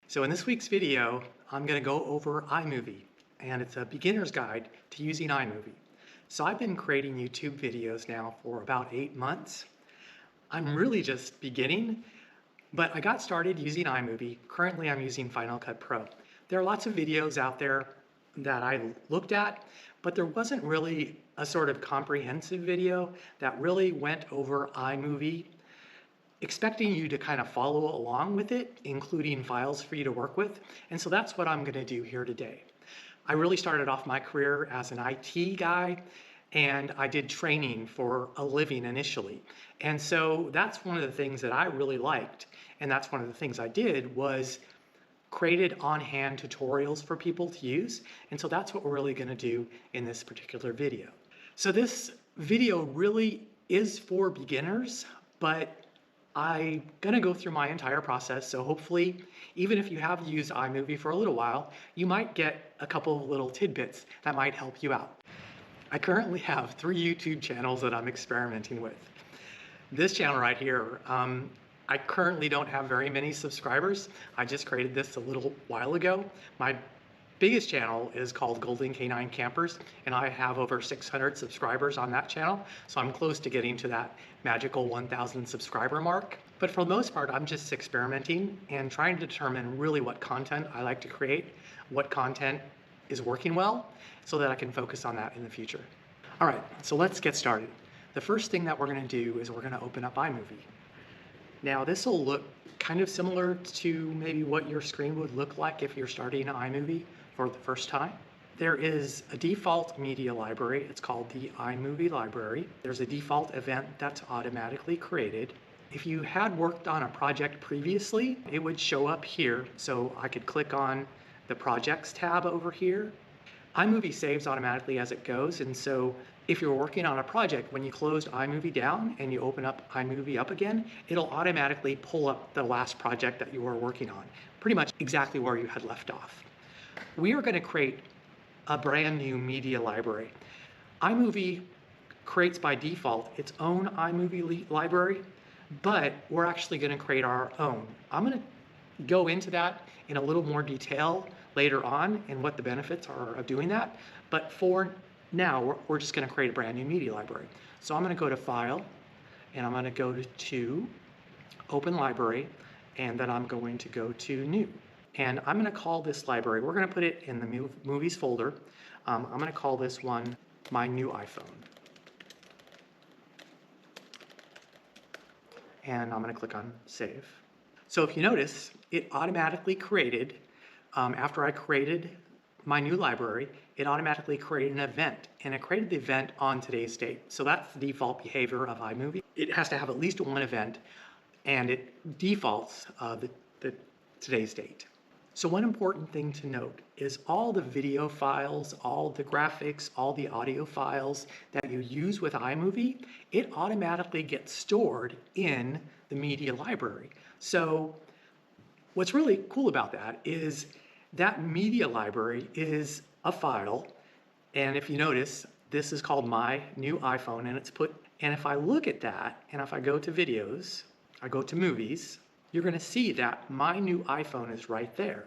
So in this week's video, I'm going to go over iMovie, and it's a beginner's guide to using iMovie. So I've been creating YouTube videos now for about 8 months. I'm really just beginning, but I got started using iMovie. Currently I'm using Final Cut Pro. There are lots of videos out there that I looked at, but there wasn't really a sort of comprehensive video that really went over iMovie, expecting you to kind of follow along with it, including files for you to work with. And so that's what I'm going to do here today. I really started off my career as an IT guy, and I did training for a living initially. And so that's one of the things that I really liked. And that's one of the things I did was created on-hand tutorials for people to use. And so that's what we're really going to do in this particular video. So this video really is for beginners, but I'm going to go through my entire process, so hopefully, even if you have used iMovie for a little while, you might get a couple of little tidbits that might help you out. I currently have 3 YouTube channels that I'm experimenting with. This channel right here, I currently don't have very many subscribers. I just created this a little while ago. My biggest channel is called Golden Canine Campers, and I have over 600 subscribers on that channel, so I'm close to getting to that magical 1,000 subscriber mark. But for the most part, I'm just experimenting and trying to determine really what content I like to create, what content is working well, so that I can focus on that in the future. All right, so let's get started. The first thing that we're going to do is we're going to open up iMovie. Now this will look kind of similar to maybe what your screen would look like if you're starting iMovie for the first time. There is a default media library. It's called the iMovie library. There's a default event that's automatically created. If you had worked on a project previously, it would show up here. So I could click on the projects tab over here. iMovie saves automatically as it goes, and so if you're working on a project, when you closed iMovie down and you open up iMovie up again, it'll automatically pull up the last project that you were working on, pretty much exactly where you had left off. We are going to create a brand new media library. iMovie creates by default its own iMovie library, but we're actually going to create our own. I'm going to go into that in a little more detail later on and what the benefits are of doing that. But for now, we're just going to create a brand new media library. So I'm going to go to File, and I'm going to go to Open Library, and then I'm going to go to New. And I'm going to call this library, we're going to put it in the Movies folder. I'm going to call this one My New iPhone. And I'm going to click on Save. So if you notice, it automatically created, after I created my new library, it automatically created an event, and it created the event on today's date. So that's the default behavior of iMovie. It has to have at least one event, and it defaults the today's date. So one important thing to note is all the video files, all the graphics, all the audio files that you use with iMovie, it automatically gets stored in the media library. So what's really cool about that is that media library is a file, and if you notice, this is called My New iPhone, and it's put, and if I look at that, and if I go to videos, I go to movies, you're going to see that My New iPhone is right there.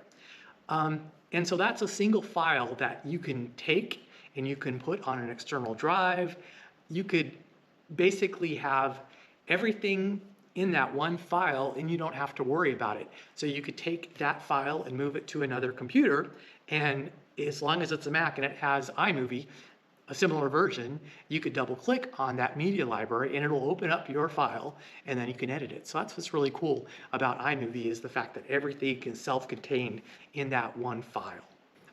And so that's a single file that you can take and you can put on an external drive. You could basically have everything in that one file and you don't have to worry about it. So you could take that file and move it to another computer, and as long as it's a Mac and it has iMovie, a similar version, you could double click on that media library and it'll open up your file, and then you can edit it. So that's what's really cool about iMovie, is the fact that everything is self-contained in that one file.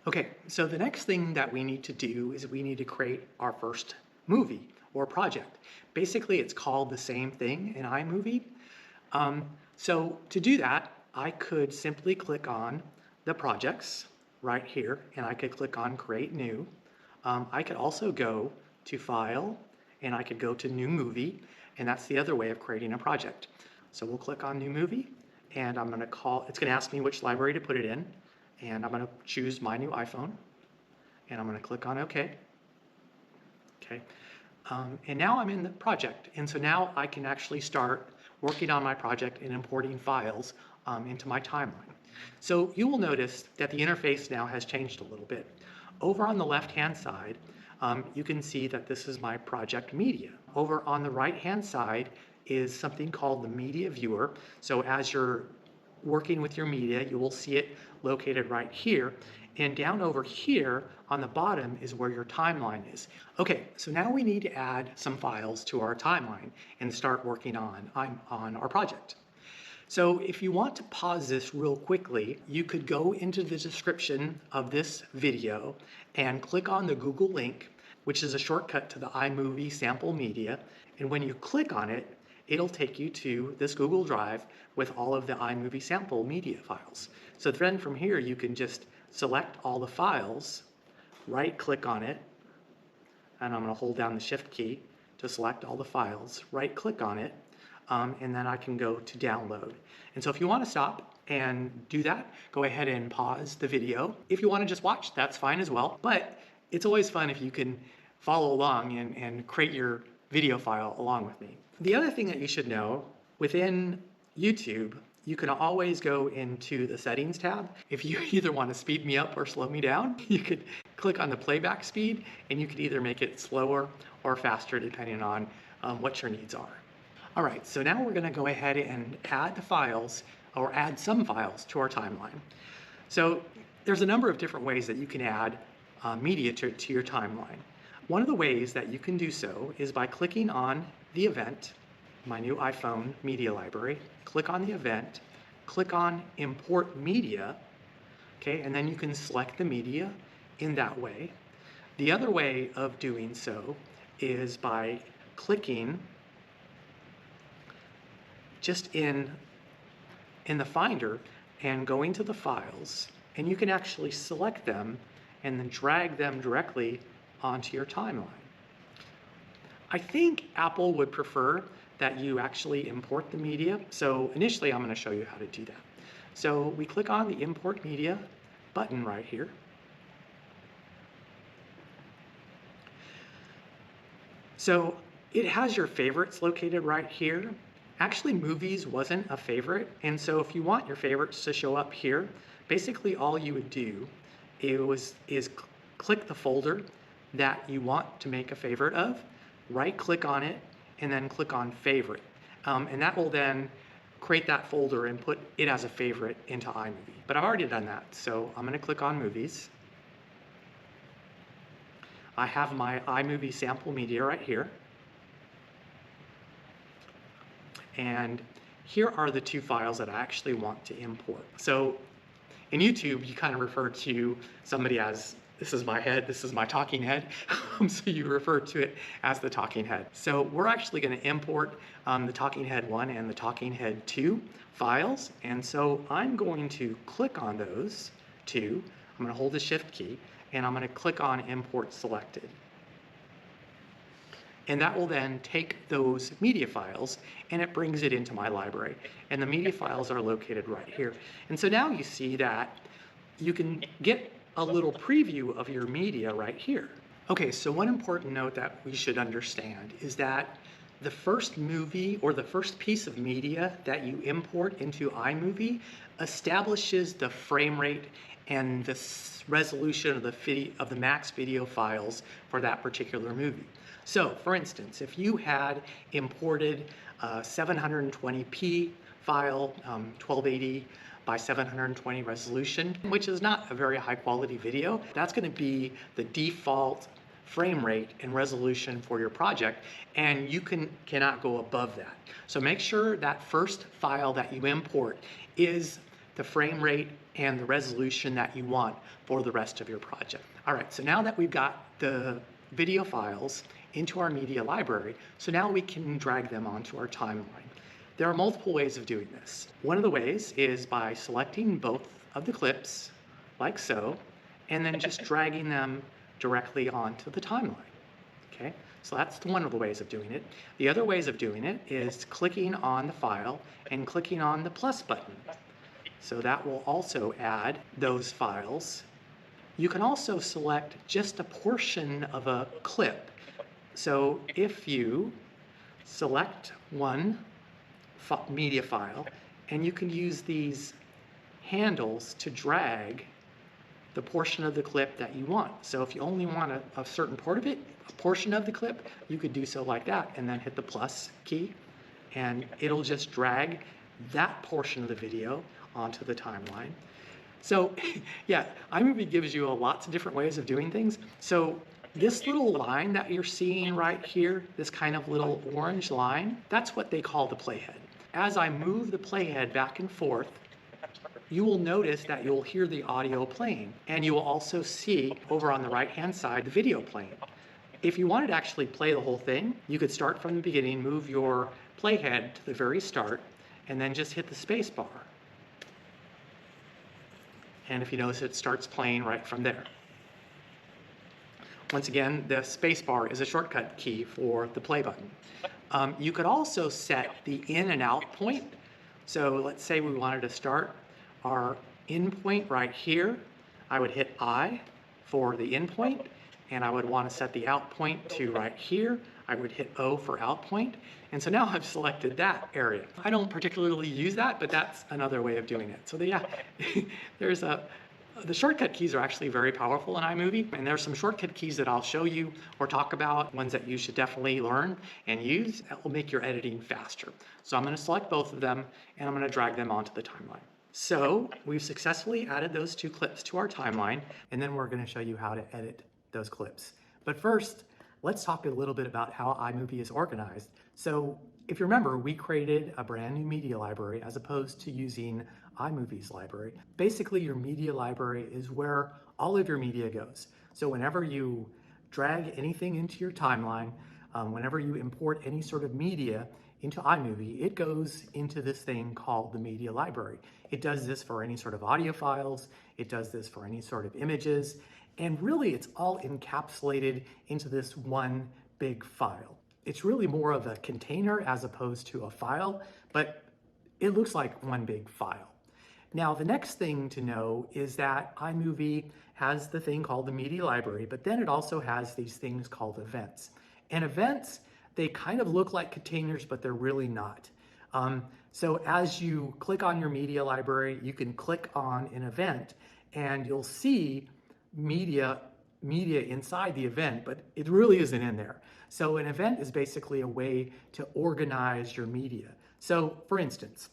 Okay, so the next thing that we need to do is we need to create our first movie or project. Basically, it's called the same thing in iMovie. So to do that, I could simply click on the projects right here, and I could click on Create New. I could also go to File, and I could go to New Movie, and that's the other way of creating a project. So we'll click on New Movie, and I'm going to it's going to ask me which library to put it in, and I'm going to choose My New iPhone, and I'm going to click on OK. Okay, and now I'm in the project, and so now I can actually start working on my project and importing files into my timeline. So you will notice that the interface now has changed a little bit. Over on the left-hand side, you can see that this is my project media. Over on the right-hand side is something called the media viewer. So as you're working with your media, you will see it located right here. And down over here on the bottom is where your timeline is. Okay, so now we need to add some files to our timeline and start working on our project. So if you want to pause this real quickly, you could go into the description of this video and click on the Google link, which is a shortcut to the iMovie sample media. And when you click on it, it'll take you to this Google Drive with all of the iMovie sample media files. So then from here, you can just select all the files, right click on it, and I'm going to hold down the Shift key to select all the files, right click on it, and then I can go to download. And so if you want to stop and do that, go ahead and pause the video. If you want to just watch, that's fine as well. But it's always fun if you can follow along and create your video file along with me. The other thing that you should know, within YouTube, you can always go into the settings tab. If you either want to speed me up or slow me down, you could click on the playback speed and you could either make it slower or faster depending on what your needs are. All right, so now we're gonna go ahead and add the files or add some files to our timeline. So there's a number of different ways that you can add media to your timeline. One of the ways that you can do so is by clicking on the event, my new iPhone media library, click on the event, click on import media, okay, and then you can select the media in that way. The other way of doing so is by clicking just in the Finder and going to the files, and you can actually select them and then drag them directly onto your timeline. I think Apple would prefer that you actually import the media, so initially I'm going to show you how to do that. So we click on the Import Media button right here. So it has your favorites located right here. Actually, movies wasn't a favorite, and so if you want your favorites to show up here, basically all you would do is click the folder that you want to make a favorite of, right click on it, and then click on favorite. And that will then create that folder and put it as a favorite into iMovie. But I've already done that, so I'm gonna click on movies. I have my iMovie sample media right here. And here are the two files that I actually want to import. So in YouTube, you kind of refer to somebody as, this is my head, this is my talking head. So you refer to it as the talking head. So we're actually going to import the talking head 1 and the talking head 2 files. And so I'm going to click on those two. I'm going to hold the Shift key and I'm going to click on import selected. And that will then take those media files and it brings it into my library. And the media files are located right here. And so now you see that you can get a little preview of your media right here. Okay, so one important note that we should understand is that the first movie or the first piece of media that you import into iMovie establishes the frame rate and the resolution of the max video files for that particular movie. So, for instance, if you had imported a 720p file, 1280 by 720 resolution, which is not a very high quality video, that's going to be the default frame rate and resolution for your project, and you cannot go above that. So make sure that first file that you import is the frame rate and the resolution that you want for the rest of your project. All right, so now that we've got the video files into our media library, so now we can drag them onto our timeline. There are multiple ways of doing this. One of the ways is by selecting both of the clips, like so, and then just dragging them directly onto the timeline. Okay, so that's one of the ways of doing it. The other ways of doing it is clicking on the file and clicking on the plus button. So that will also add those files. You can also select just a portion of a clip. So if you select one media file, and you can use these handles to drag the portion of the clip that you want. So if you only want a certain part of it, a portion of the clip, you could do so like that and then hit the plus key and it'll just drag that portion of the video onto the timeline. So yeah, iMovie gives you lots of different ways of doing things. So this little line that you're seeing right here, this kind of little orange line, that's what they call the playhead. As I move the playhead back and forth, you will notice that you'll hear the audio playing, and you will also see over on the right-hand side the video playing. If you wanted to actually play the whole thing, you could start from the beginning, move your playhead to the very start, and then just hit the space bar. And if you notice, it starts playing right from there. Once again, the space bar is a shortcut key for the play button. You could also set the in and out point. So let's say we wanted to start our in point right here. I would hit I for the in point, and I would want to set the out point to right here. I would hit O for out point. And so now I've selected that area. I don't particularly use that, but that's another way of doing it. So yeah, the shortcut keys are actually very powerful in iMovie, and there's some shortcut keys that I'll show you or talk about, ones that you should definitely learn and use that will make your editing faster. So I'm going to select both of them, and I'm going to drag them onto the timeline. So we've successfully added those two clips to our timeline, and then we're going to show you how to edit those clips. But first, let's talk a little bit about how iMovie is organized. So if you remember, we created a brand new media library as opposed to using iMovie's library. Basically, your media library is where all of your media goes. So whenever you drag anything into your timeline, whenever you import any sort of media into iMovie, it goes into this thing called the media library. It does this for any sort of audio files, it does this for any sort of images, and really it's all encapsulated into this one big file. It's really more of a container as opposed to a file, but it looks like one big file. Now, the next thing to know is that iMovie has the thing called the media library, but then it also has these things called events. And events, they kind of look like containers, but they're really not. So as you click on your media library, you can click on an event and you'll see media inside the event, but it really isn't in there. So an event is basically a way to organize your media. So for instance,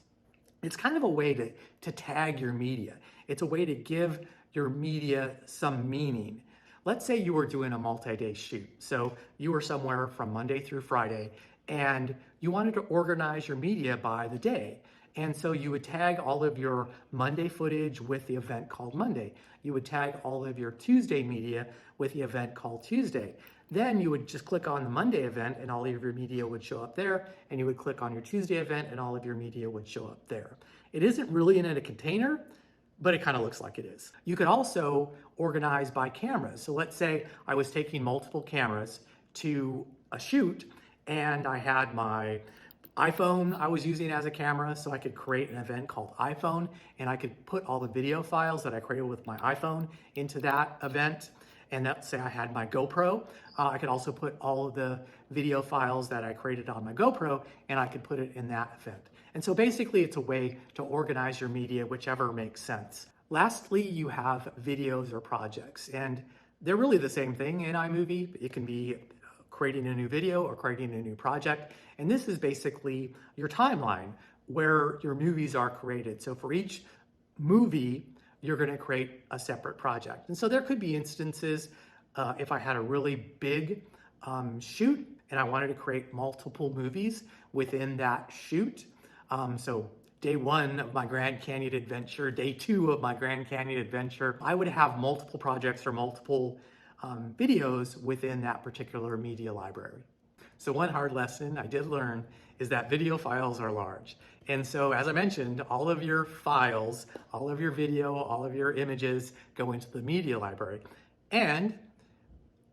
it's kind of a way to tag your media. It's a way to give your media some meaning. Let's say you were doing a multi-day shoot. So you were somewhere from Monday through Friday, and you wanted to organize your media by the day. And so you would tag all of your Monday footage with the event called Monday. You would tag all of your Tuesday media with the event called Tuesday. Then you would just click on the Monday event and all of your media would show up there, and you would click on your Tuesday event and all of your media would show up there. It isn't really in a container, but it kind of looks like it is. You could also organize by cameras. So let's say I was taking multiple cameras to a shoot, and I had my iPhone I was using as a camera, so I could create an event called iPhone, and I could put all the video files that I created with my iPhone into that event. And let's say I had my GoPro, I could also put all of the video files that I created on my GoPro, and I could put it in that event. And so basically it's a way to organize your media, whichever makes sense. Lastly, you have videos or projects, and they're really the same thing in iMovie. It can be creating a new video or creating a new project. And this is basically your timeline where your movies are created. So for each movie, you're going to create a separate project. And so there could be instances if I had a really big shoot and I wanted to create multiple movies within that shoot. So day one of my Grand Canyon adventure, day two of my Grand Canyon adventure, I would have multiple projects or multiple videos within that particular media library. So one hard lesson I did learn is that video files are large. And so as I mentioned, all of your files, all of your video, all of your images go into the media library. And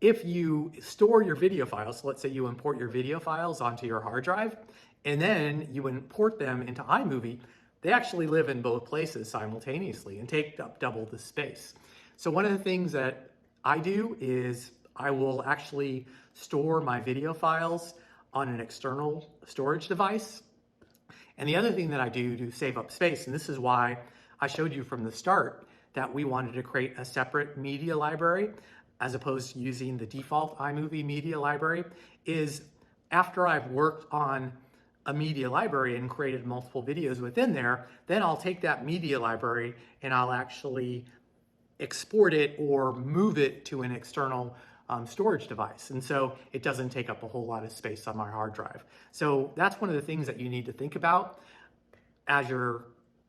if you store your video files, so let's say you import your video files onto your hard drive, and then you import them into iMovie, they actually live in both places simultaneously and take up double the space. So one of the things that I do is I will actually store my video files on an external storage device. And the other thing that I do to save up space, and this is why I showed you from the start that we wanted to create a separate media library as opposed to using the default iMovie media library, is after I've worked on a media library and created multiple videos within there, then I'll take that media library and I'll actually export it or move it to an external storage device. And so it doesn't take up a whole lot of space on my hard drive. So that's one of the things that you need to think about as you're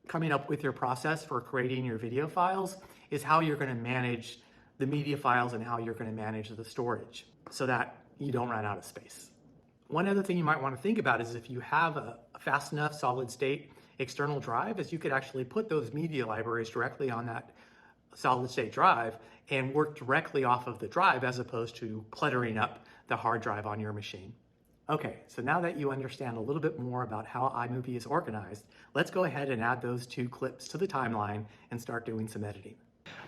coming up with your process for creating your video files, is how you're going to manage the media files and how you're going to manage the storage so that you don't run out of space. One other thing you might want to think about is if you have a fast enough solid state external drive, is you could actually put those media libraries directly on that solid state drive and work directly off of the drive as opposed to cluttering up the hard drive on your machine. Okay, so now that you understand a little bit more about how iMovie is organized, let's go ahead and add those 2 clips to the timeline and start doing some editing.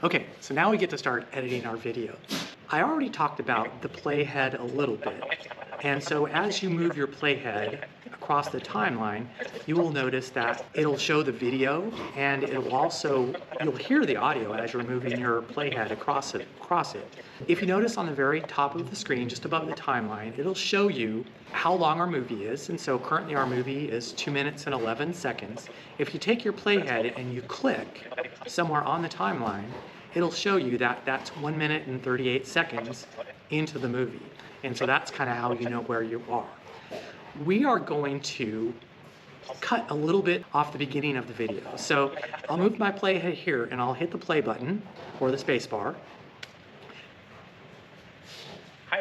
Okay, so now we get to start editing our video. I already talked about the playhead a little bit, and so as you move your playhead across the timeline, you will notice that it'll show the video, and it'll also, you'll hear the audio as you're moving your playhead across it. If you notice on the very top of the screen, just above the timeline, it'll show you how long our movie is, and so currently our movie is 2 minutes and 11 seconds. If you take your playhead and you click somewhere on the timeline, it'll show you that that's 1 minute and 38 seconds into the movie. And so that's kind of how you know where you are. We are going to cut a little bit off the beginning of the video. So I'll move my playhead here and I'll hit the play button or the space bar.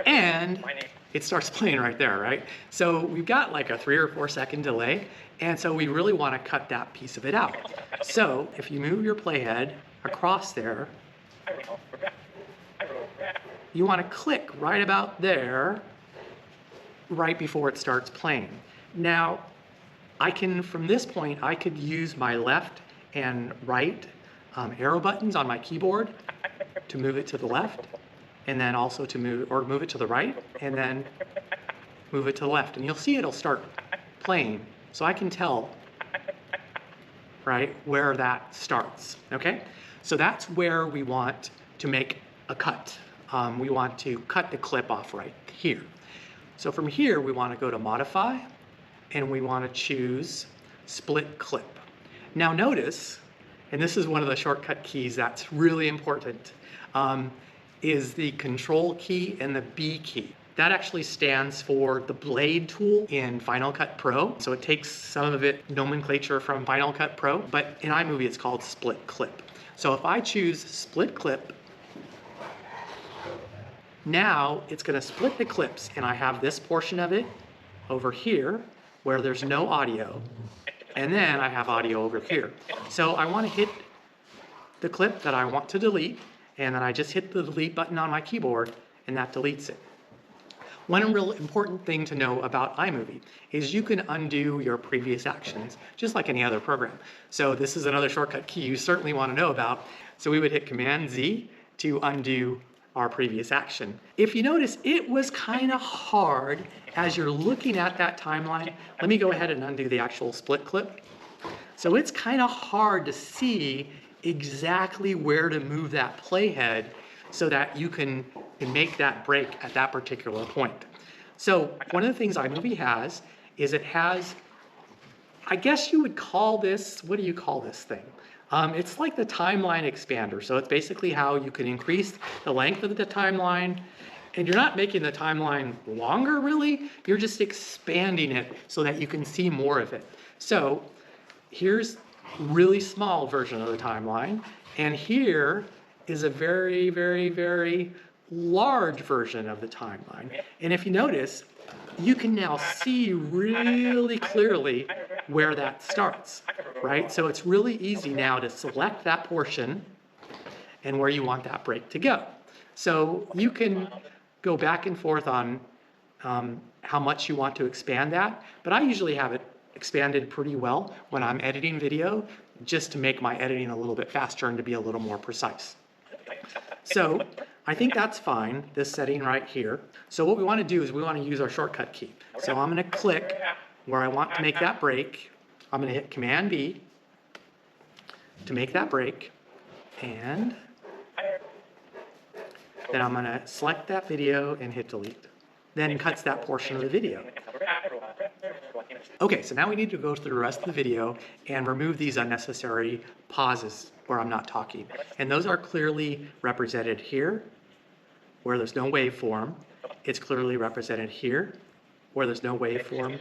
And it starts playing right there, right? So we've got like a 3 or 4 second delay. And so we really want to cut that piece of it out. So if you move your playhead across there, you want to click right about there, right before it starts playing. Now, from this point, I could use my left and right arrow buttons on my keyboard to move it to the left, and then also to move it to the right, and then move it to the left. And you'll see it'll start playing. So I can tell, right, where that starts, okay? So that's where we want to make a cut. We want to cut the clip off right here. So from here, we want to go to Modify, and we want to choose Split Clip. Now notice, and this is one of the shortcut keys that's really important, is the Control key and the B key. That actually stands for the blade tool in Final Cut Pro. So it takes some of it nomenclature from Final Cut Pro, but in iMovie it's called Split Clip. So if I choose Split Clip, now it's going to split the clips, and I have this portion of it over here where there's no audio, and then I have audio over here. So I want to hit the clip that I want to delete, and then I just hit the delete button on my keyboard, and that deletes it. One real important thing to know about iMovie is you can undo your previous actions just like any other program. So this is another shortcut key you certainly want to know about. So we would hit Command Z to undo our previous action. If you notice, it was kind of hard as you're looking at that timeline. Let me go ahead and undo the actual split clip. So it's kind of hard to see exactly where to move that playhead so that you can make that break at that particular point. So one of the things iMovie has is it has, I guess you would call this, what do you call this thing? It's like the timeline expander. So it's basically how you can increase the length of the timeline, and you're not making the timeline longer really, you're just expanding it so that you can see more of it. So here's a really small version of the timeline, and here is a very, very, very large version of the timeline. And if you notice, you can now see really clearly where that starts, right? So it's really easy now to select that portion and where you want that break to go. So you can go back and forth on how much you want to expand that, but I usually have it expanded pretty well when I'm editing video, just to make my editing a little bit faster and to be a little more precise. So I think that's fine, this setting right here. So what we want to do is we want to use our shortcut key. So I'm going to click where I want to make that break. I'm going to hit Command B, to make that break, and then I'm going to select that video and hit delete. Then cuts that portion of the video. Okay, so now we need to go through the rest of the video and remove these unnecessary pauses where I'm not talking. And those are clearly represented here, where there's no waveform. It's clearly represented here, where there's no waveform.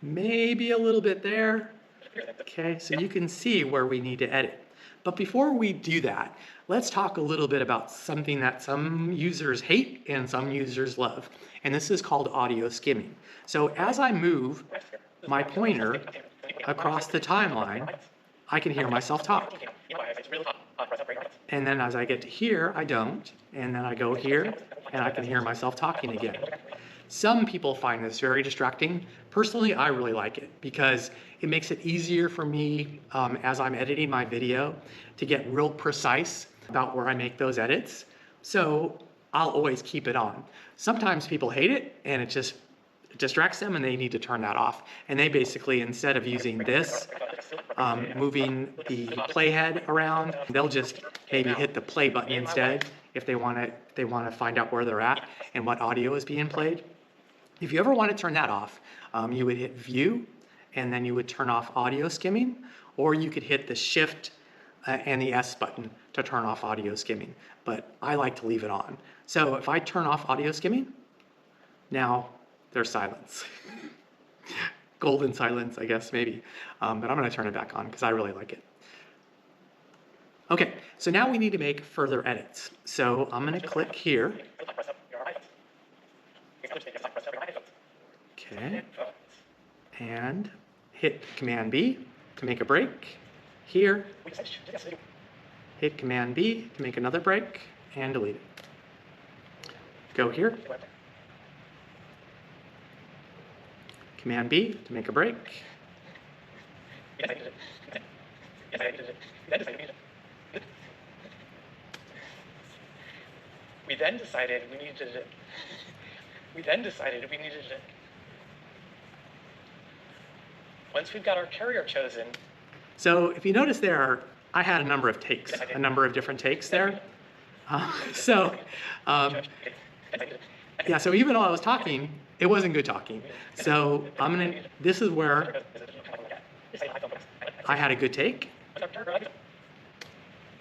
Maybe a little bit there. Okay, so you can see where we need to edit. But before we do that, let's talk a little bit about something that some users hate and some users love. And this is called audio skimming. So as I move my pointer across the timeline, I can hear myself talk. And then as I get to here, I don't. And then I go here, and I can hear myself talking again. Some people find this very distracting. Personally, I really like it because it makes it easier for me as I'm editing my video to get real precise about where I make those edits. So I'll always keep it on. Sometimes people hate it and it just distracts them and they need to turn that off. And they basically, instead of using this, moving the playhead around, they'll just maybe hit the play button instead if they want to find out where they're at and what audio is being played. If you ever want to turn that off, you would hit View, and then you would turn off audio skimming, or you could hit the Shift and the S button to turn off audio skimming. But I like to leave it on. So if I turn off audio skimming, now there's silence. Golden silence, I guess, maybe. But I'm going to turn it back on because I really like it. Okay, so now we need to make further edits. So I'm going to click here. Okay, and hit Command B to make a break. Here, hit Command B to make another break and delete it. Go here. Command B to make a break. We then decided we needed to. Once we've got our carrier chosen. So if you notice there, I had a number of takes, a number of different takes there. Yeah, so even though I was talking, it wasn't good talking. So this is where I had a good take.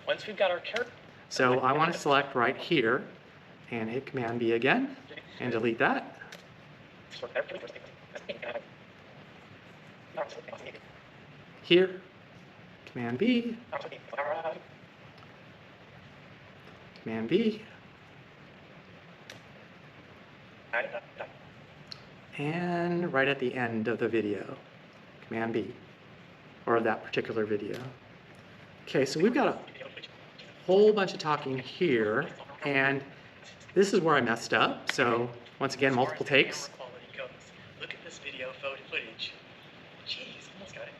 Once we've got our carrier. So I want to select right here and hit Command B again and delete that. Here, Command B, Command B, and right at the end of the video, Command B, or that particular video. Okay, so we've got a whole bunch of talking here, and this is where I messed up. So once again, multiple takes. Look at this video footage. Jeez, almost got it.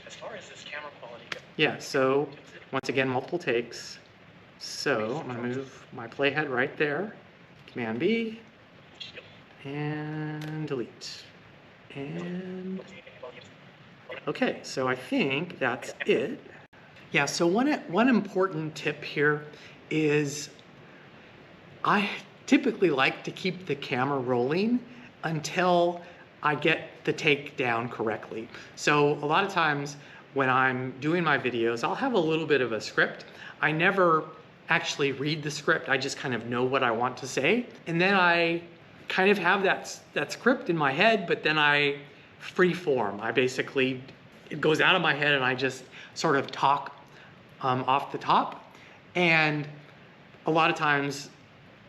As far as this camera quality goes. Yeah, so once again, multiple takes. So I'm going to move my playhead right there. Command B, and delete. And okay, so I think that's it. Yeah, so one important tip here is I typically like to keep the camera rolling until I get the take down correctly. So a lot of times when I'm doing my videos, I'll have a little bit of a script. I never actually read the script, I just kind of know what I want to say. And then I kind of have that script in my head, but then I freeform. It goes out of my head and I just sort of talk off the top. And a lot of times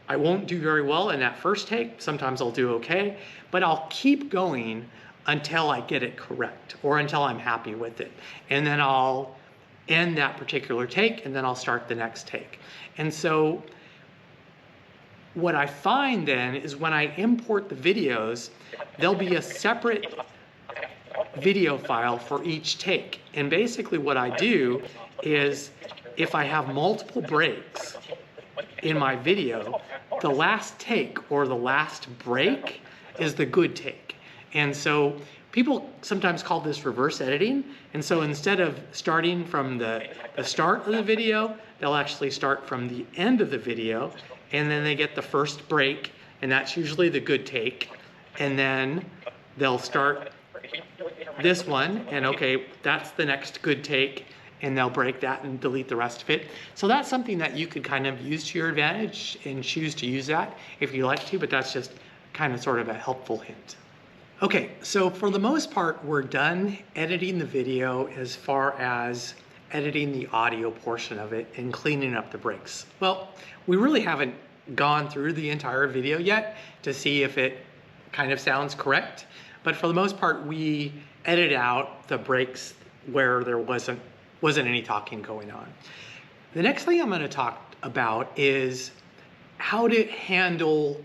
I won't do very well in that first take. Sometimes I'll do okay, but I'll keep going until I get it correct or until I'm happy with it. And then I'll end that particular take and then I'll start the next take. And so what I find then is when I import the videos, there'll be a separate video file for each take. And basically what I do is if I have multiple breaks in my video, the last take or the last break is the good take. And so People sometimes call this reverse editing. And so instead of starting from the start of the video, they'll actually start from the end of the video, and then they get the first break, and that's usually the good take. And then they'll start this one, and okay, that's the next good take, and they'll break that and delete the rest of it. So that's something that you could kind of use to your advantage and choose to use that if you like to, but that's just kind of sort of a helpful hint. Okay, so for the most part, we're done editing the video as far as editing the audio portion of it and cleaning up the breaks. Well, we really haven't gone through the entire video yet to see if it kind of sounds correct, but for the most part, we edit out the breaks where there wasn't any talking going on. The next thing I'm going to talk about is how to handle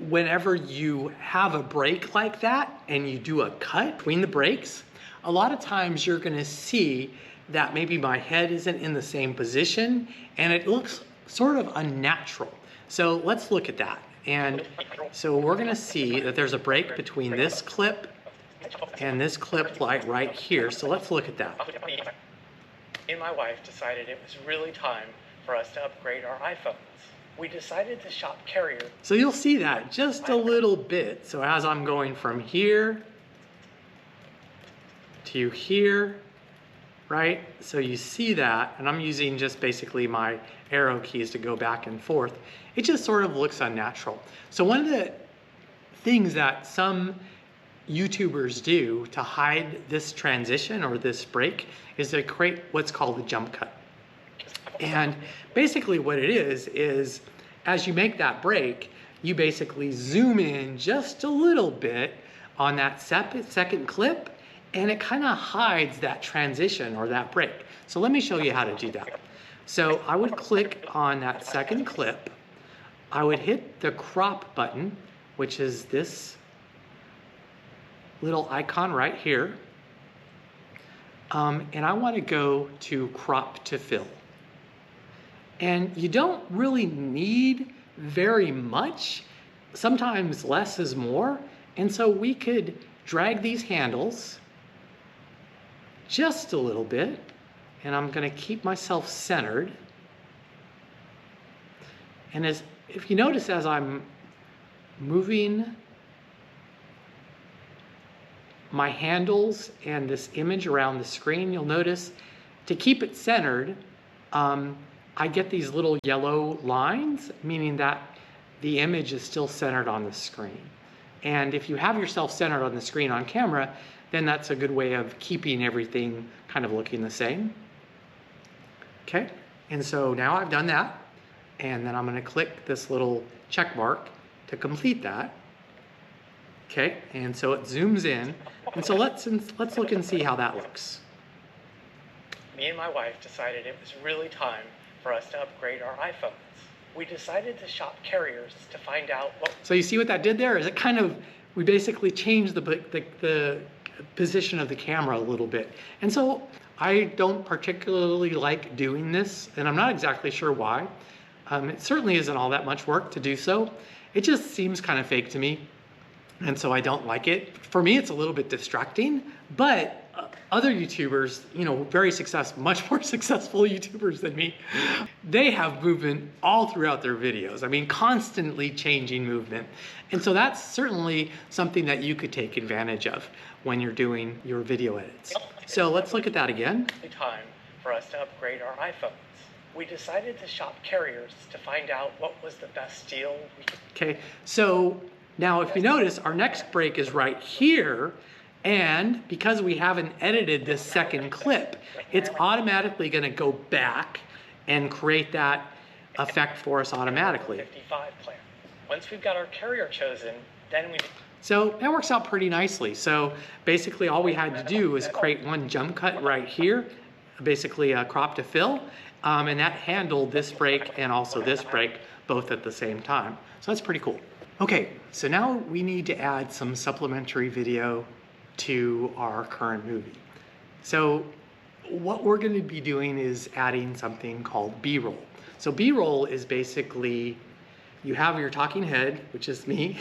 whenever you have a break like that and you do a cut between the breaks. A lot of times you're going to see that maybe my head isn't in the same position and it looks sort of unnatural. So let's look at that. And so we're going to see that there's a break between this clip and this clip right here. So let's look at that. Me and my wife decided it was really time for us to upgrade our iPhones. We decided to shop carrier. So you'll see that just a little bit. So as I'm going from here to here, right? So you see that, and I'm using just basically my arrow keys to go back and forth. It just sort of looks unnatural. So one of the things that some YouTubers do to hide this transition or this break is to create what's called a jump cut. And basically what it is as you make that break, you basically zoom in just a little bit on that second clip, and it kind of hides that transition or that break. So let me show you how to do that. So I would click on that second clip. I would hit the crop button, which is this little icon right here. And I want to go to crop to fill. And you don't really need very much. Sometimes less is more. And so we could drag these handles just a little bit. And I'm going to keep myself centered. And if you notice, as I'm moving my handles and this image around the screen, you'll notice to keep it centered, I get these little yellow lines, meaning that the image is still centered on the screen. And if you have yourself centered on the screen on camera, then that's a good way of keeping everything kind of looking the same. Okay, and so now I've done that, and then I'm going to click this little check mark to complete that. Okay, and so it zooms in, and so let's look and see how that looks. Me and my wife decided it was really time for us to upgrade our iPhones. We decided to shop carriers to find out what... So you see what that did there? Is it kind of, we basically changed the position of the camera a little bit. And so I don't particularly like doing this, and I'm not exactly sure why. It certainly isn't all that much work to do so. It just seems kind of fake to me, and so I don't like it. For me, it's a little bit distracting, but other YouTubers, you know, very successful, much more successful YouTubers than me, they have movement all throughout their videos. I mean, constantly changing movement. And so that's certainly something that you could take advantage of when you're doing your video edits. So let's look at that again. Time for us to upgrade our iPhones. We decided to shop carriers to find out what was the best deal we could... Okay, so now if you notice, our next break is right here. And because we haven't edited this second clip, it's automatically going to go back and create that effect for us automatically. 55 plan. Once we've got our carrier chosen, then we... So that works out pretty nicely. So basically all we had to do was create one jump cut right here, basically a crop to fill, and that handled this break and also this break both at the same time. So that's pretty cool. Okay, so now we need to add some supplementary video to our current movie. So what we're going to be doing is adding something called B-roll. So B-roll is basically, you have your talking head, which is me,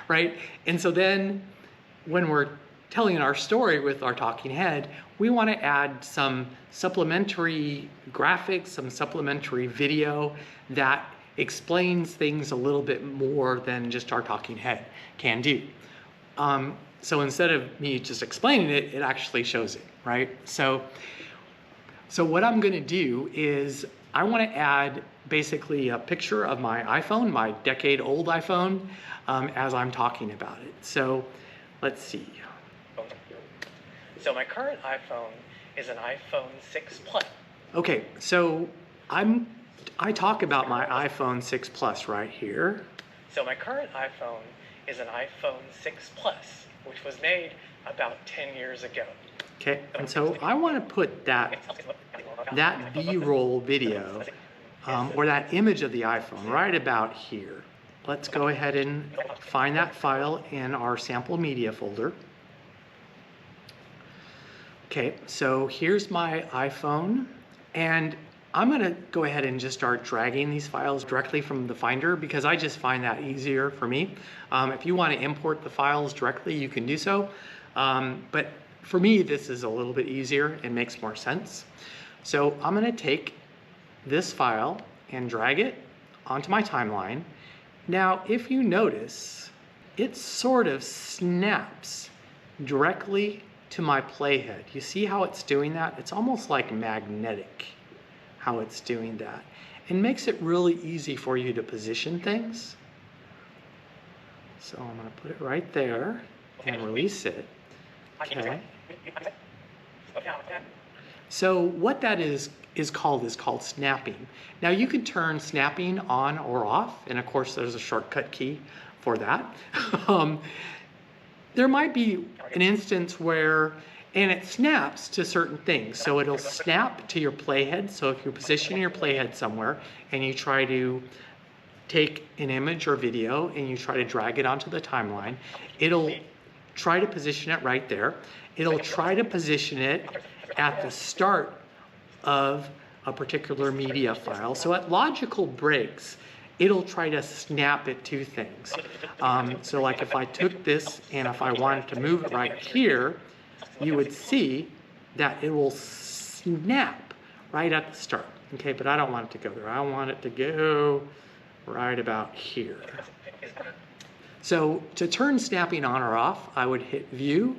right? And so then when we're telling our story with our talking head, we want to add some supplementary graphics, some supplementary video that explains things a little bit more than just our talking head can do. So instead of me just explaining it, it actually shows it, right? So what I'm going to do is I want to add basically a picture of my iPhone, my decade-old iPhone, as I'm talking about it. So let's see. So my current iPhone is an iPhone 6 Plus. Okay, so I talk about my iPhone 6 Plus right here. So my current iPhone is an iPhone 6 Plus, which was made about 10 years ago. Okay, and so I want to put that B-roll video or that image of the iPhone right about here. Let's go ahead and find that file in our sample media folder. Okay, so here's my iPhone, and I'm going to go ahead and just start dragging these files directly from the Finder because I just find that easier for me. If you want to import the files directly, you can do so. But for me, this is a little bit easier and makes more sense. So I'm going to take this file and drag it onto my timeline. Now, if you notice, it sort of snaps directly to my playhead. You see how it's doing that? It's almost like magnetic how it's doing that. It makes it really easy for you to position things. So I'm going to put it right there and release it. Okay. So what that is called snapping. Now you can turn snapping on or off, and of course there's a shortcut key for that. There might be an instance where, and it snaps to certain things. So it'll snap to your playhead. So if you're positioning your playhead somewhere and you try to take an image or video and you try to drag it onto the timeline, it'll try to position it right there. It'll try to position it at the start of a particular media file. So at logical breaks, it'll try to snap it to things. So like if I took this and if I wanted to move it right here, you would see that it will snap right at the start. Okay, but I don't want it to go there. I want it to go right about here. So to turn snapping on or off, I would hit View,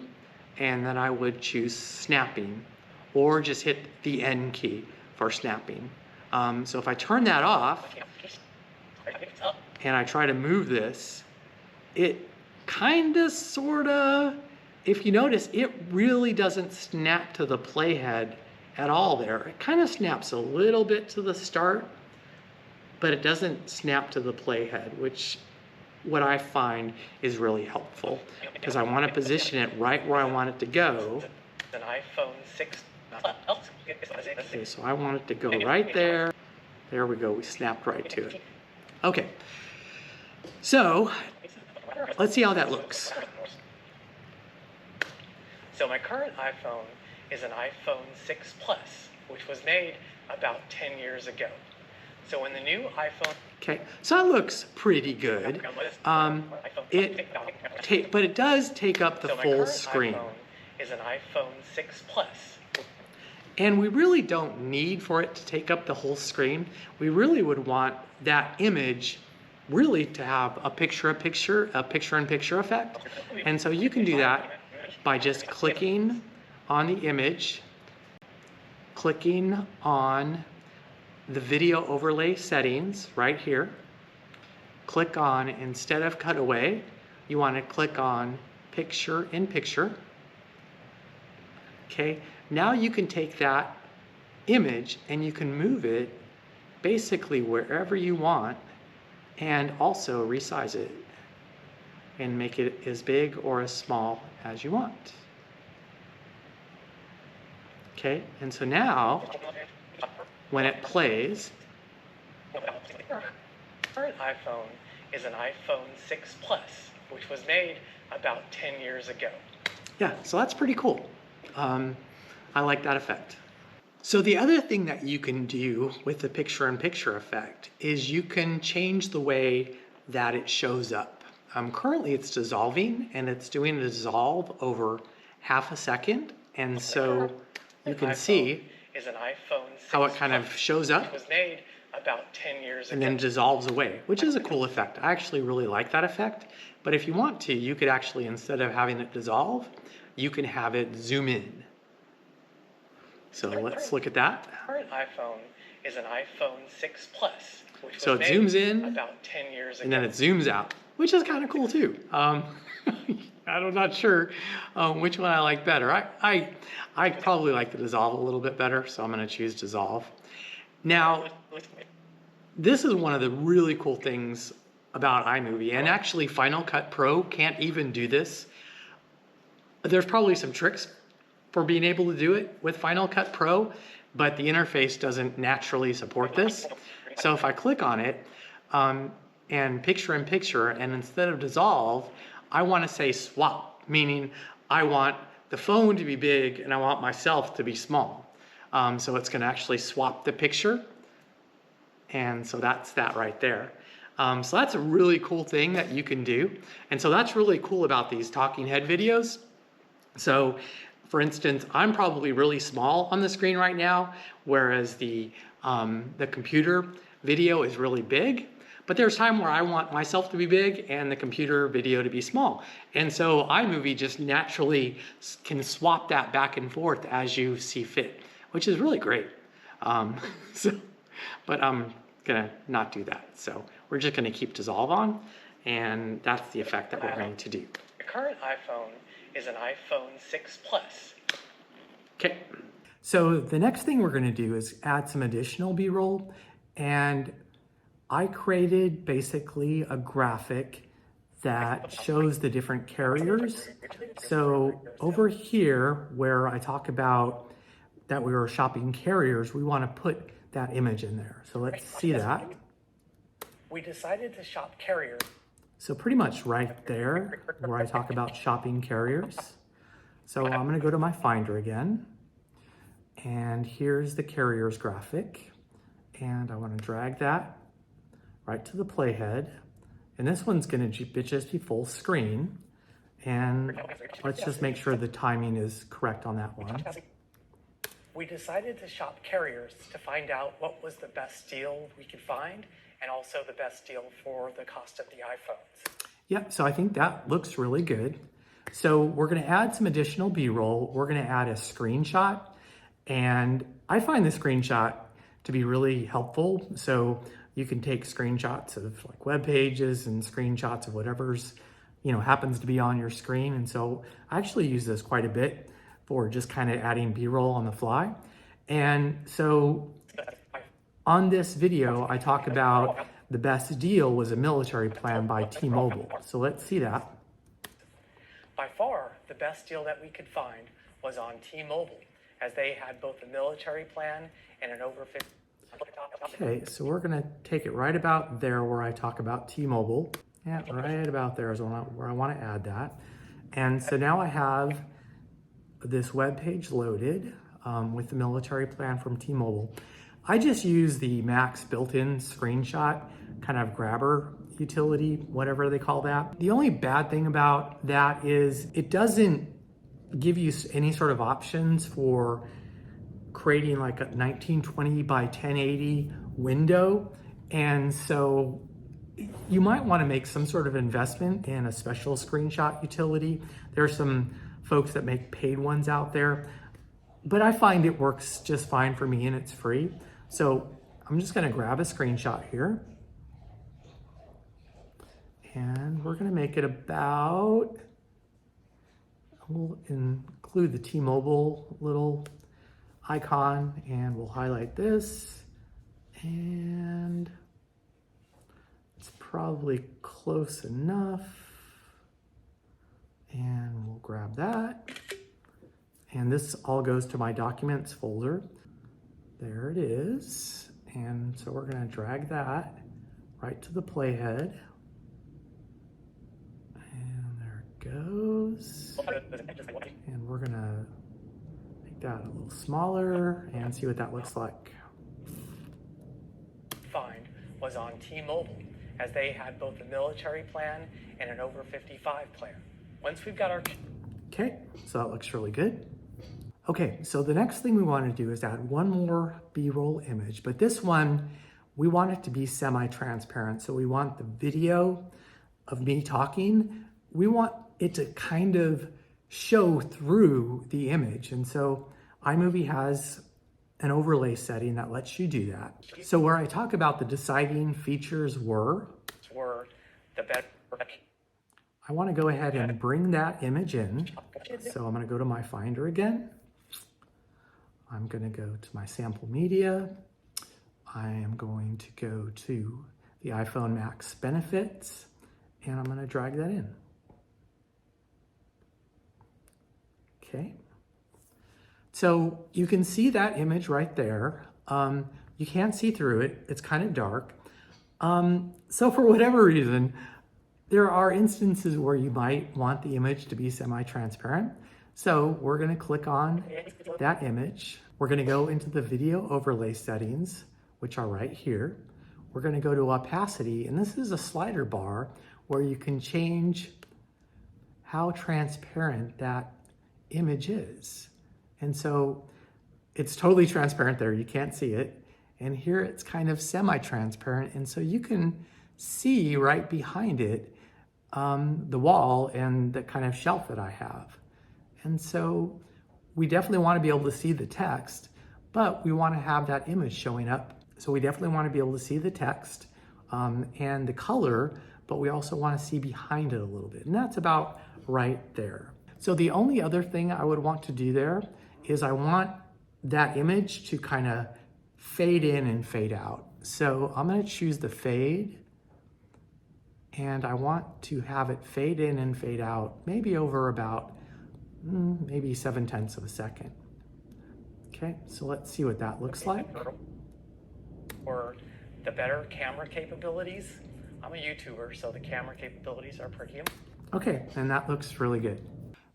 and then I would choose Snapping, or just hit the N key for snapping. So if I turn that off, and I try to move this, it kinda, sorta, if you notice, it really doesn't snap to the playhead at all there. It kind of snaps a little bit to the start, but it doesn't snap to the playhead, which what I find is really helpful because I want to position it right where I want it to go. An iPhone 6 Okay, so I want it to go right there. There we go, we snapped right to it. Okay, so let's see how that looks. So my current iPhone is an iPhone 6 Plus, which was made about 10 years ago. So when the new iPhone... Okay, so that looks pretty good. But it does take up the full screen. So my current iPhone is an iPhone 6 Plus. And we really don't need for it to take up the whole screen. We really would want that image really to have a picture-in-picture effect. And so you can do that by just clicking on the image, clicking on the video overlay settings right here. Click on, instead of cutaway, you want to click on picture-in-picture. Okay, now you can take that image and you can move it basically wherever you want and also resize it and make it as big or as small as you want. Okay, and so now when it plays, Current iPhone is an iPhone 6 Plus, which was made about 10 years ago. yeah, so that's pretty cool. I like that effect. So the other thing that you can do with the picture-in-picture effect is you can change the way that it shows up. Currently it's dissolving and it's doing a dissolve over half a second. And so you can iPhone see is an iPhone 6 how it kind of Plus, shows which up was made about 10 years and ago. then dissolves away, which is a cool effect. I actually really like that effect. But if you want to, you could actually, instead of having it dissolve, you can have it zoom in. So let's look at that. The current iPhone is an iPhone 6 Plus, which So was it made zooms in, about 10 years ago. and then it zooms out, which is kind of cool too. I'm not sure which one I like better. I probably like the dissolve a little bit better, so I'm going to choose dissolve. Now, this is one of the really cool things about iMovie, and actually Final Cut Pro can't even do this. There's probably some tricks for being able to do it with Final Cut Pro, but the interface doesn't naturally support this. So if I click on it and picture, and instead of dissolve, I want to say swap, meaning I want the phone to be big and I want myself to be small. So it's going to actually swap the picture. And so that's that right there. So that's a really cool thing that you can do. And so that's really cool about these talking head videos. So for instance, I'm probably really small on the screen right now, whereas the computer video is really big. But there's time where I want myself to be big and the computer video to be small. And so iMovie just naturally can swap that back and forth as you see fit, which is really great. But I'm gonna not do that. So we're just gonna keep dissolve on, and that's the effect that we're going to do. The current iPhone is an iPhone 6 Plus. Okay. So the next thing we're gonna do is add some additional B-roll, and I created basically a graphic that shows the different carriers. So over here, where I talk about that we were shopping carriers, we want to put that image in there. So let's see that. We decided to shop carriers. So pretty much right there where I talk about shopping carriers. So I'm going to go to my Finder again. And here's the carriers graphic. And I want to drag that right to the playhead. And this one's going to just be full screen. And let's just make sure the timing is correct on that one. We decided to shop carriers to find out what was the best deal we could find and also the best deal for the cost of the iPhones. Yep, so I think that looks really good. So we're going to add some additional B-roll. We're going to add a screenshot. And I find the screenshot to be really helpful. So you can take screenshots of like web pages and screenshots of whatever's, happens to be on your screen. And so I actually use this quite a bit for just kind of adding B-roll on the fly. And so on this video, I talk about the best deal was a military plan by T-Mobile. So let's see that. By far, the best deal that we could find was on T-Mobile, as they had both a military plan and an over 50. Okay, so we're gonna take it right about there where I talk about T-Mobile. Yeah, right about there is where I wanna add that. And so now I have this web page loaded with the military plan from T-Mobile. I just use the Max built-in screenshot kind of grabber utility, whatever they call that. The only bad thing about that is it doesn't give you any sort of options for creating like a 1920 by 1080 window. And so you might want to make some sort of investment in a special screenshot utility. There are some folks that make paid ones out there, but I find it works just fine for me and it's free. So I'm just going to grab a screenshot here. And we're going to make it about, we'll include the T-Mobile little icon and we'll highlight this. And it's probably close enough. And we'll grab that. And this all goes to my documents folder. There it is. And so we're going to drag that right to the playhead. And there it goes. And we're going to make that a little smaller and see what that looks like. Find was on T-Mobile, as they had both a military plan and an over 55 plan. Once we've got our... Okay, so that looks really good. Okay, so the next thing we want to do is add one more B-roll image, but this one, we want it to be semi-transparent. So we want the video of me talking, we want it to kind of show through the image. And so iMovie has an overlay setting that lets you do that. So where I talk about the deciding features were the better. I want to go ahead and bring that image in. So I'm going to go to my Finder again. I'm going to go to my sample media. I am going to go to the iPhone Max benefits, and I'm going to drag that in. Okay. So you can see that image right there. You can't see through it. It's kind of dark. So for whatever reason, there are instances where you might want the image to be semi-transparent. So we're going to click on that image. We're going to go into the video overlay settings, which are right here. We're going to go to opacity, and this is a slider bar where you can change how transparent that image is. And so it's totally transparent there. You can't see it. And here it's kind of semi-transparent. And so you can see right behind it the wall and the kind of shelf that I have. And so we definitely want to be able to see the text, but we want to have that image showing up. So we definitely want to be able to see the text and the color, but we also want to see behind it a little bit. And that's about right there. So the only other thing I would want to do there is I want that image to kind of fade in and fade out. So I'm going to choose the fade, and I want to have it fade in and fade out maybe over about maybe 0.7 of a second. Okay, so let's see what that looks like. For the better camera capabilities, I'm a YouTuber, so the camera capabilities are pretty important. Okay, and that looks really good.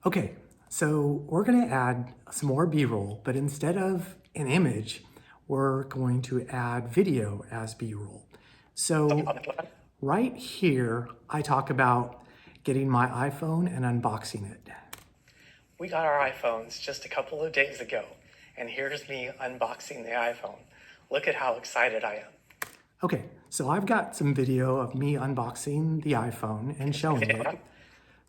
Okay, so we're going to add some more B-roll, but instead of an image, we're going to add video as B-roll. So right here, I talk about getting my iPhone and unboxing it. We got our iPhones just a couple of days ago, and here's me unboxing the iPhone. Look at how excited I am. Okay, so I've got some video of me unboxing the iPhone and showing it.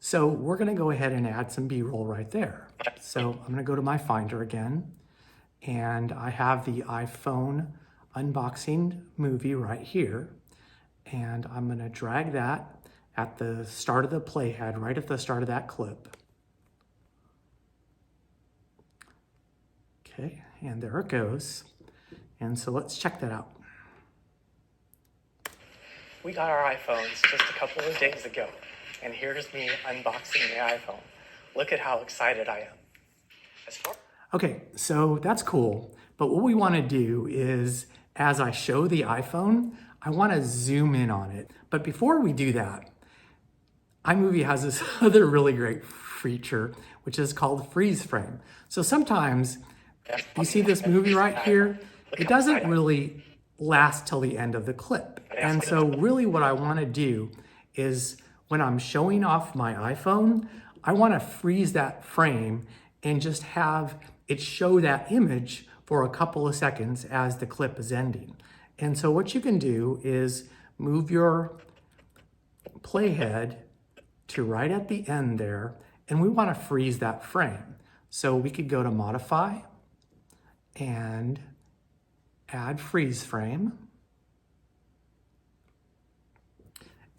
So we're going to go ahead and add some B-roll right there. So I'm going to go to my Finder again, and I have the iPhone unboxing movie right here. And I'm going to drag that at the start of the playhead, right at the start of that clip. Okay, and there it goes. And so let's check that out. We got our iPhones just a couple of days ago, and here's me unboxing the iPhone. Look at how excited I am. Okay, so that's cool. But what we want to do is, as I show the iPhone, I want to zoom in on it. But before we do that, iMovie has this other really great feature, which is called freeze frame. So sometimes you see this movie right here, it doesn't really last till the end of the clip. And so really what I want to do is when I'm showing off my iPhone, I want to freeze that frame and just have it show that image for a couple of seconds as the clip is ending. And so what you can do is move your playhead to right at the end there, and we want to freeze that frame. So we could go to Modify and add freeze frame.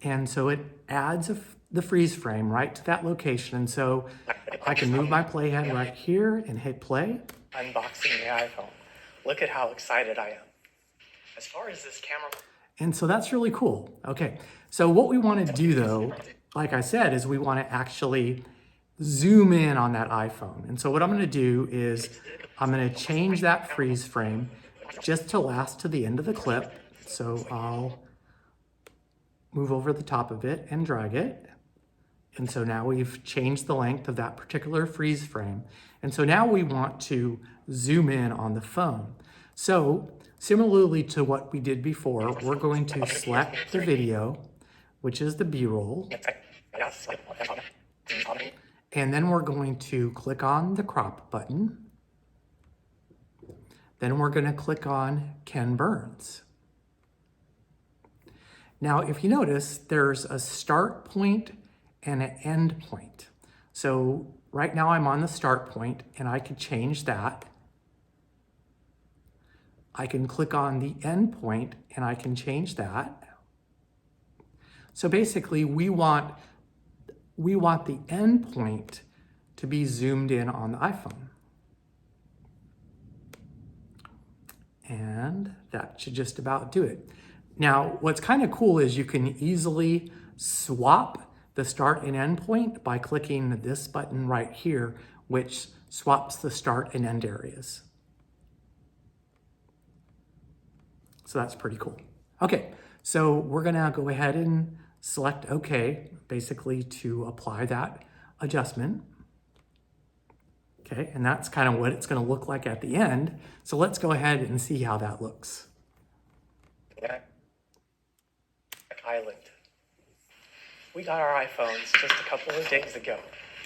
And so it adds the freeze frame right to that location. So I can move my playhead right here and hit play. Unboxing the iPhone. Look at how excited I am. As far as this camera. And so that's really cool. Okay, so what we want to do though, like I said, is we want to actually zoom in on that iPhone. And so what I'm going to do is I'm going to change that freeze frame just to last to the end of the clip. So I'll move over the top of it and drag it. And so now we've changed the length of that particular freeze frame. And so now we want to zoom in on the phone. So similarly to what we did before, we're going to select the video, which is the B-roll. And then we're going to click on the crop button. Then we're going to click on Ken Burns. Now, if you notice, there's a start point and an end point. So right now I'm on the start point and I can change that. I can click on the end point and I can change that. So basically we want the end point to be zoomed in on the iPhone. And that should just about do it. Now, what's kind of cool is you can easily swap the start and end point by clicking this button right here, which swaps the start and end areas. So that's pretty cool. Okay, so we're gonna go ahead and select OK, basically to apply that adjustment. Okay, and that's kind of what it's gonna look like at the end. So let's go ahead and see how that looks. Island. We got our iPhones just a couple of days ago,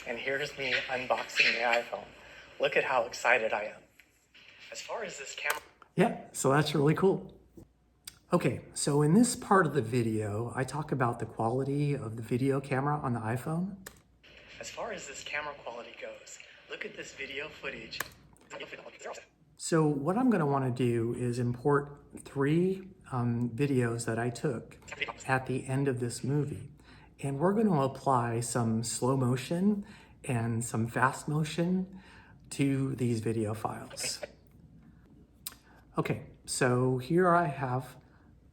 and here's me unboxing the iPhone. Look at how excited I am. As far as this camera... Yeah, so that's really cool. Okay, so in this part of the video, I talk about the quality of the video camera on the iPhone. As far as this camera quality goes, look at this video footage. So what I'm going to want to do is import 3 videos that I took at the end of this movie. And we're going to apply some slow motion and some fast motion to these video files. Okay, so here I have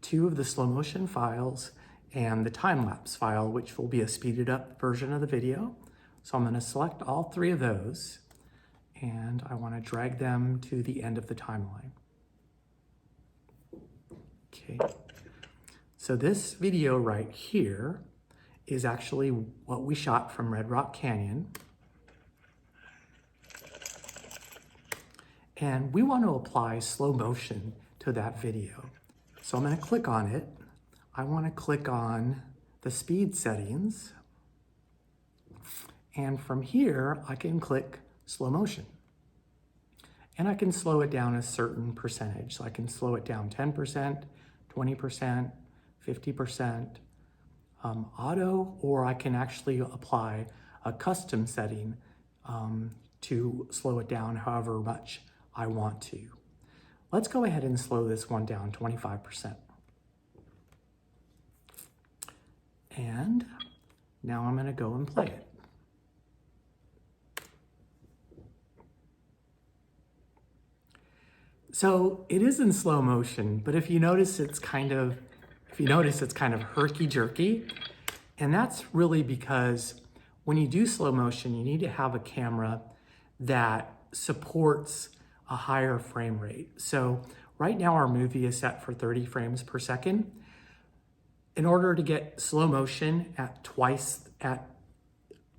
2 of the slow motion files and the time-lapse file, which will be a speeded up version of the video. So I'm going to select all 3 of those, and I want to drag them to the end of the timeline. Okay, so this video right here is actually what we shot from Red Rock Canyon. And we want to apply slow motion to that video. So I'm going to click on it. I want to click on the speed settings. And from here, I can click slow motion. And I can slow it down a certain percentage. So I can slow it down 10%, 20%, 50%, auto, or I can actually apply a custom setting to slow it down however much I want to. Let's go ahead and slow this one down 25%. And now I'm going to go and play it. So it is in slow motion, but if you notice it's kind of herky-jerky, and that's really because when you do slow motion, you need to have a camera that supports a higher frame rate. So right now our movie is set for 30 frames per second. In order to get slow motion at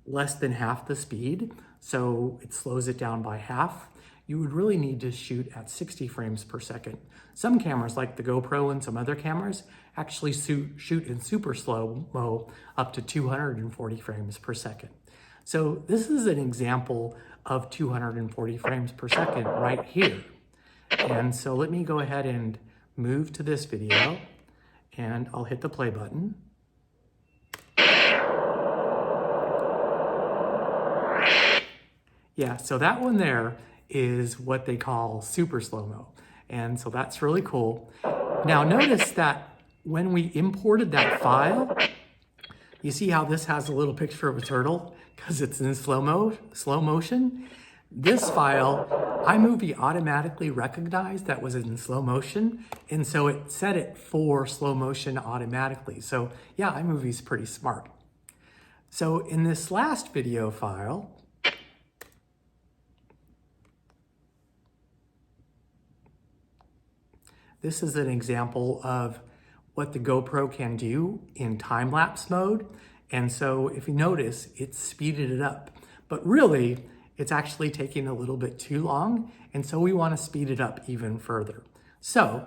less than half the speed, so it slows it down by half, you would really need to shoot at 60 frames per second. Some cameras, like the GoPro and some other cameras, actually shoot in super slow-mo up to 240 frames per second. So this is an example of 240 frames per second right here. And so let me go ahead and move to this video, and I'll hit the play button. Yeah, so that one there is what they call super slow-mo. And so that's really cool. Now notice that when we imported that file, you see how this has a little picture of a turtle because it's in slow motion? This file, iMovie automatically recognized that was in slow motion, and so it set it for slow motion automatically. So yeah, iMovie's pretty smart. So in this last video file, this is an example of what the GoPro can do in time-lapse mode. And so if you notice, it's speeded it up. But really, it's actually taking a little bit too long. And so we want to speed it up even further. So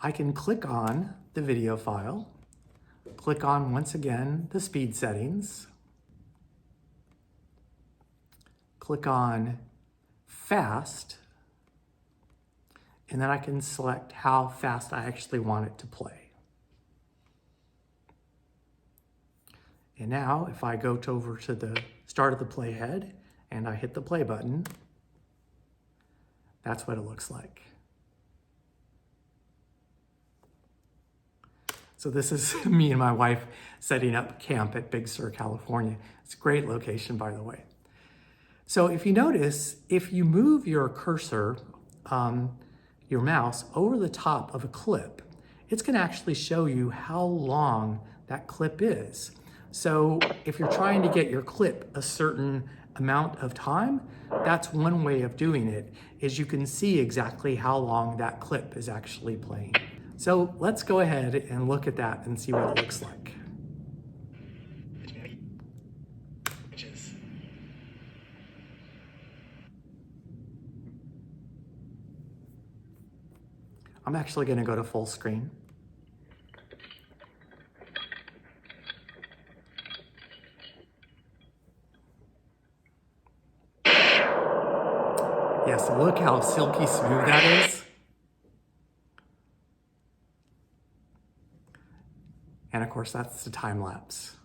I can click on the video file, click on, once again, the speed settings. click on fast, and then I can select how fast I actually want it to play. And now if I go over to the start of the playhead and I hit the play button, that's what it looks like. So this is me and my wife setting up camp at Big Sur, California. It's a great location, by the way. So if you notice, if you move your cursor, your mouse over the top of a clip, it's gonna actually show you how long that clip is. So if you're trying to get your clip a certain amount of time, that's one way of doing it, is you can see exactly how long that clip is actually playing. So let's go ahead and look at that and see what it looks like. I'm actually going to go to full screen. Yes, look how silky smooth that is. And of course, that's the time lapse.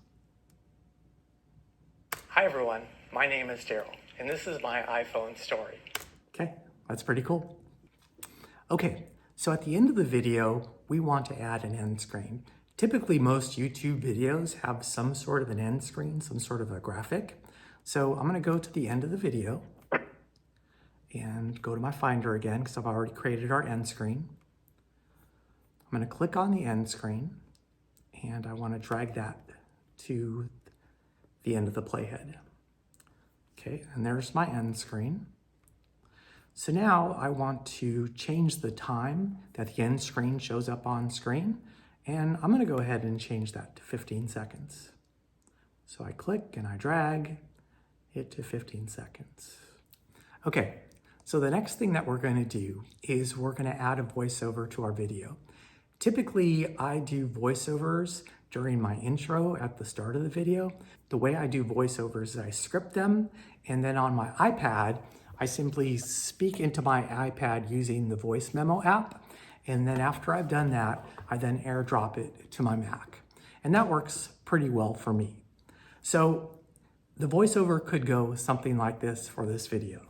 Hi everyone, my name is Daryl, and this is my iPhone story. Okay, that's pretty cool. Okay, so at the end of the video, we want to add an end screen. Typically, most YouTube videos have some sort of an end screen, some sort of a graphic. So I'm gonna go to the end of the video and go to my Finder again, because I've already created our end screen. I'm gonna click on the end screen, and I wanna drag that to the end of the playhead. Okay, and there's my end screen. So now I want to change the time that the end screen shows up on screen, and I'm gonna go ahead and change that to 15 seconds. So I click and I drag it to 15 seconds. Okay, so the next thing that we're gonna do is we're gonna add a voiceover to our video. Typically, I do voiceovers during my intro at the start of the video. The way I do voiceovers is I script them, and then on my iPad, I simply speak into my iPad using the voice memo app. And then after I've done that, I then airdrop it to my Mac. And that works pretty well for me. So the voiceover could go something like this for this video.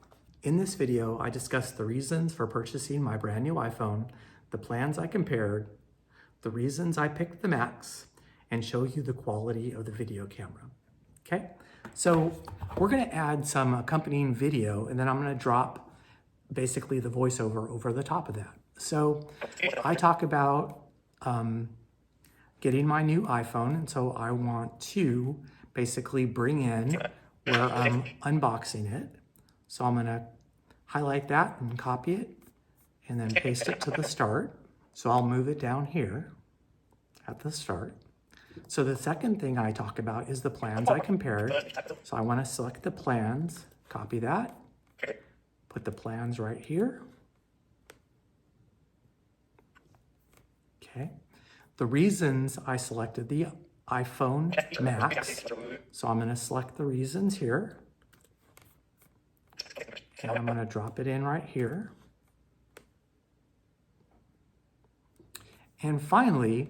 In this video, I discussed the reasons for purchasing my brand new iPhone, the plans I compared, the reasons I picked the Max, and show you the quality of the video camera. Okay, so we're gonna add some accompanying video, and then I'm gonna drop basically the voiceover over the top of that. So I talk about getting my new iPhone, and so I want to basically bring in where I'm unboxing it. So I'm gonna highlight that and copy it, and then paste it to the start. So I'll move it down here at the start. So the second thing I talk about is the plans I compared. So I want to select the plans, copy that, put the plans right here. Okay. The reasons I selected the iPhone Max. So I'm going to select the reasons here. And I'm going to drop it in right here. And finally,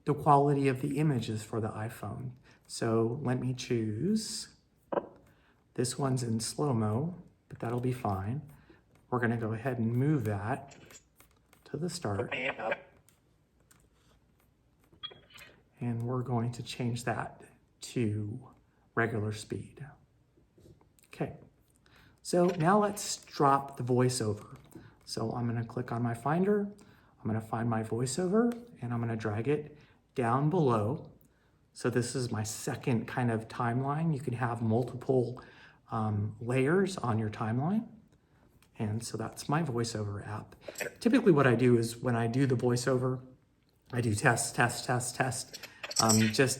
the quality of the images for the iPhone. So let me choose. This one's in slow-mo, but that'll be fine. We're gonna go ahead and move that to the start. And we're going to change that to regular speed. Okay, so now let's drop the voiceover. So I'm gonna click on my Finder, I'm gonna find my voiceover, and I'm gonna drag it down below. So this is my second kind of timeline. You can have multiple layers on your timeline. And so that's my voiceover app. Typically what I do is when I do the voiceover, I do test, just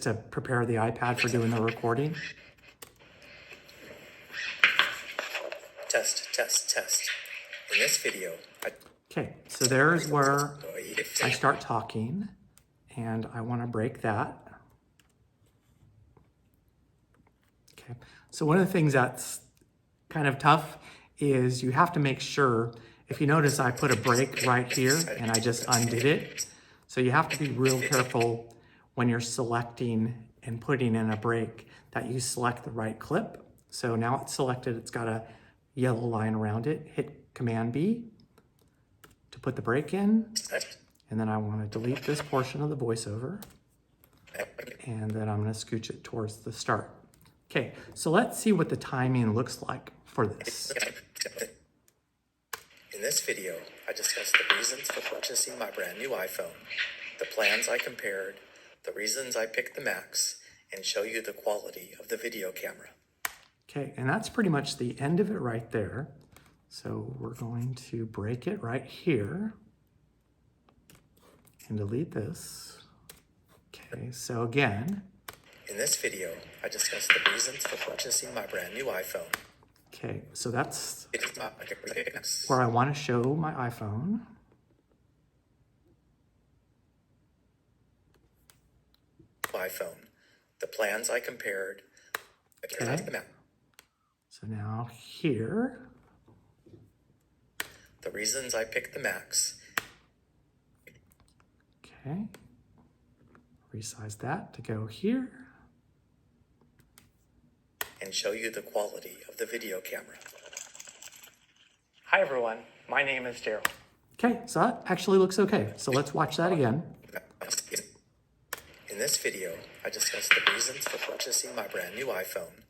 to prepare the iPad for doing the recording. Test. In this video, Okay, so there's where I start talking, and I want to break that. Okay, so one of the things that's kind of tough is you have to make sure, if you notice I put a break right here and I just undid it. So you have to be real careful when you're selecting and putting in a break that you select the right clip. So now it's selected, it's got a yellow line around it. Hit Command B to put the break in. And then I want to delete this portion of the voiceover. And then I'm going to scooch it towards the start. Okay, so let's see what the timing looks like for this. In this video, I discussed the reasons for purchasing my brand new iPhone, the plans I compared, the reasons I picked the Max, and show you the quality of the video camera. Okay, and that's pretty much the end of it right there. So we're going to break it right here and delete this. Okay, so again. In this video, I discussed the reasons for purchasing my brand new iPhone. Okay, so that's where I want to show my iPhone. The plans I compared. Okay. So now here. The reasons I picked the Max. Okay. Resize that to go here. And show you the quality of the video camera. Hi everyone, my name is Daryl. Okay, so that actually looks okay. So let's watch that again. In this video, I discussed the reasons for purchasing my brand new iPhone,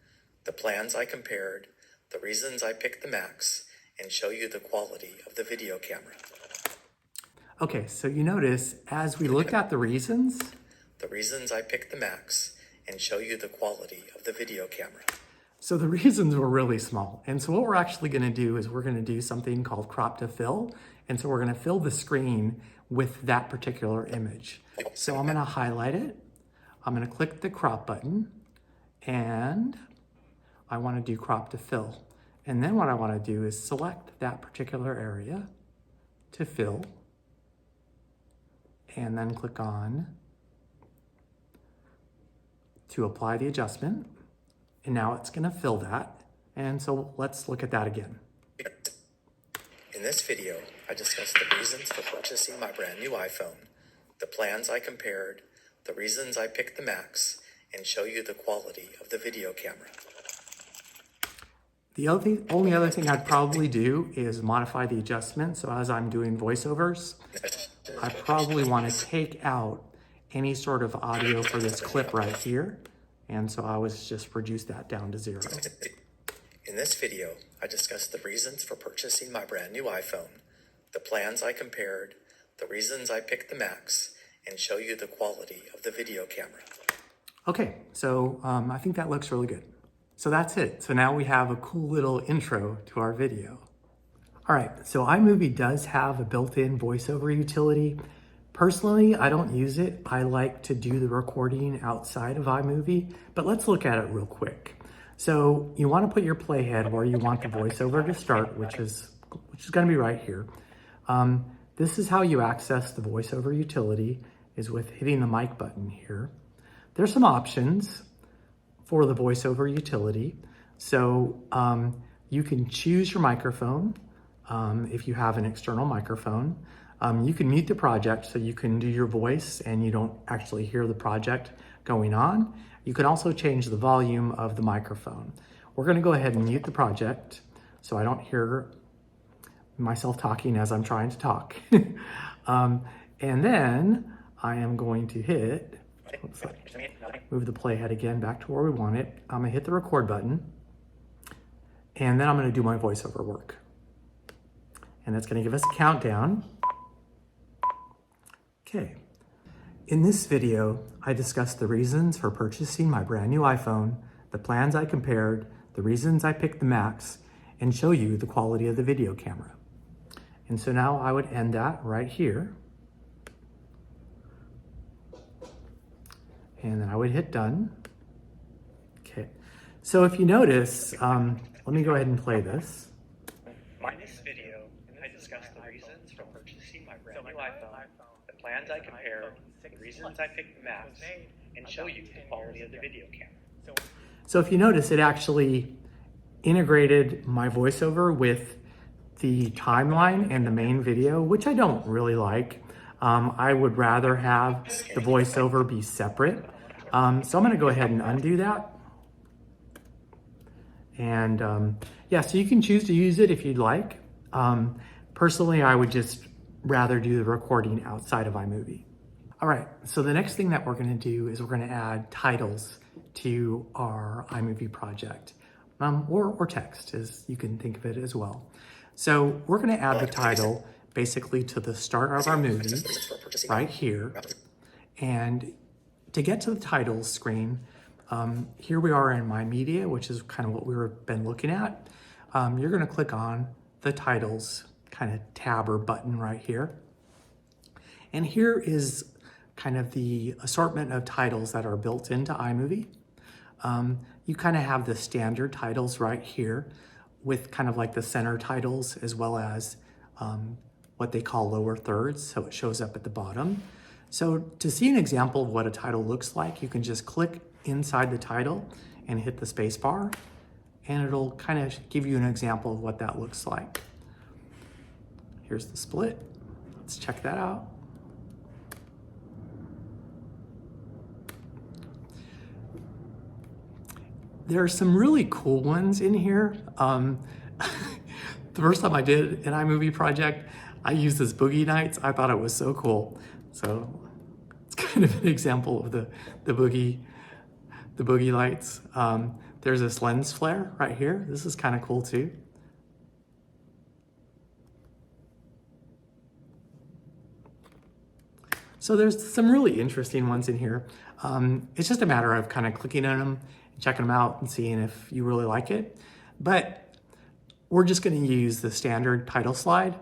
the plans I compared, the reasons I picked the Max, and show you the quality of the video camera. Okay, so you notice as we looked at the reasons I picked the Max, and show you the quality of the video camera. So the reasons were really small. And so what we're actually going to do is we're going to do something called crop to fill. And so we're going to fill the screen with that particular image. So I'm going to highlight it. I'm going to click the crop button and I want to do crop to fill. And then what I want to do is select that particular area to fill and then click on to apply the adjustment. And now it's going to fill that. And so let's look at that again. In this video, I discussed the reasons for purchasing my brand new iPhone, the plans I compared, the reasons I picked the Max, and show you the quality of the video camera. The only other thing I'd probably do is modify the adjustment. So as I'm doing voiceovers, I probably want to take out any sort of audio for this clip right here. And so I was just reduce that down to 0. In this video, I discussed the reasons for purchasing my brand new iPhone, the plans I compared, the reasons I picked the Max, and show you the quality of the video camera. Okay, so I think that looks really good. So that's it. So now we have a cool little intro to our video. All right, so iMovie does have a built-in voiceover utility. Personally, I don't use it. I like to do the recording outside of iMovie, but let's look at it real quick. So you want to put your playhead where you want the voiceover to start, which is going to be right here. This is how you access the voiceover utility, is with hitting the mic button here. There's some options for the voiceover utility. So you can choose your microphone if you have an external microphone. You can mute the project so you can do your voice and you don't actually hear the project going on. You can also change the volume of the microphone. We're going to go ahead and mute the project so I don't hear myself talking as I'm trying to talk. And then I am going to hit, move the playhead again back to where we want it. I'm going to hit the record button and then I'm going to do my voiceover work. And that's going to give us a countdown. Okay, in this video, I discussed the reasons for purchasing my brand new iPhone, the plans I compared, the reasons I picked the Max, and show you the quality of the video camera. And so now I would end that right here. And then I would hit done. Okay, so if you notice, let me go ahead and play this. In this video, I discussed the reasons for purchasing my brand new iPhone, the plans I compared, the reasons I picked the Max, and show you the quality of the video camera. So if you notice, it actually integrated my voiceover with the timeline and the main video, which I don't really like. I would rather have the voiceover be separate. So I'm gonna go ahead and undo that. And yeah, so you can choose to use it if you'd like. Personally, I would just rather do the recording outside of iMovie. All right, so the next thing that we're gonna do is we're gonna add titles to our iMovie project, or text, as you can think of it as well. So we're gonna add the title basically to the start of our movie right here. And to get to the titles screen, here we are in My Media, which is kind of what we've been looking at. You're gonna click on the titles kind of tab or button right here. And here is kind of the assortment of titles that are built into iMovie. You kind of have the standard titles right here with kind of like the center titles as well as what they call lower thirds, so it shows up at the bottom. So to see an example of what a title looks like, you can just click inside the title and hit the space bar, and it'll kind of give you an example of what that looks like. Here's the split. Let's check that out. There are some really cool ones in here. The first time I did an iMovie project, I used this Boogie Nights. I thought it was so cool. So it's kind of an example of the boogie lights. There's this lens flare right here. This is kind of cool too. So there's some really interesting ones in here. It's just a matter of kind of clicking on them, checking them out and seeing if you really like it. But we're just gonna use the standard title slide.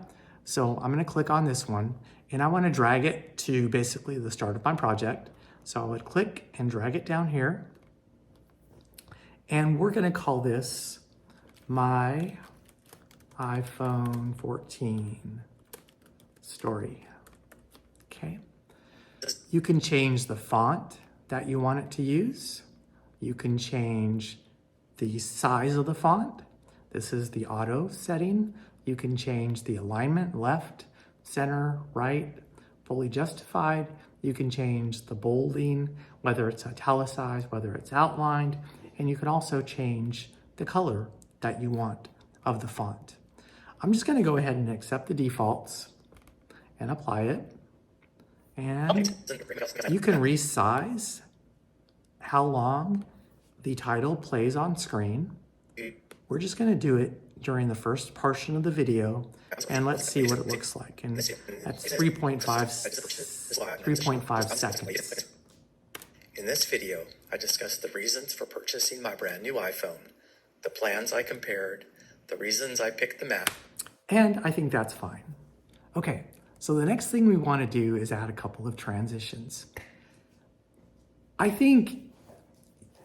So I'm gonna click on this one and I wanna drag it to basically the start of my project. So I would click and drag it down here. And we're gonna call this My iPhone 14 Story, okay? You can change the font that you want it to use. You can change the size of the font. This is the auto setting. You can change the alignment, left, center, right, fully justified. You can change the bolding, whether it's italicized, whether it's outlined, and you can also change the color that you want of the font. I'm just gonna go ahead and accept the defaults and apply it. And you can resize how long the title plays on screen. We're just gonna do it during the first portion of the video, and let's see what it looks like. And that's 3.5 seconds. In this video, I discussed the reasons for purchasing my brand new iPhone, the plans I compared, the reasons I picked the Mac. And I think that's fine. Okay, so the next thing we want to do is add a couple of transitions. I think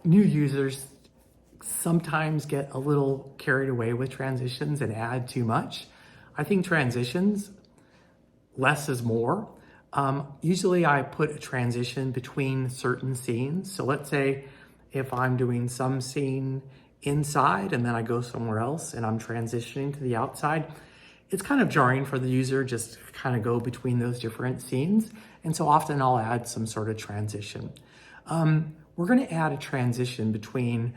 new users sometimes get a little carried away with transitions and add too much. I think transitions, less is more. Usually I put a transition between certain scenes. So let's say if I'm doing some scene inside and then I go somewhere else and I'm transitioning to the outside, it's kind of jarring for the user just to kind of go between those different scenes. And so often I'll add some sort of transition. We're gonna add a transition between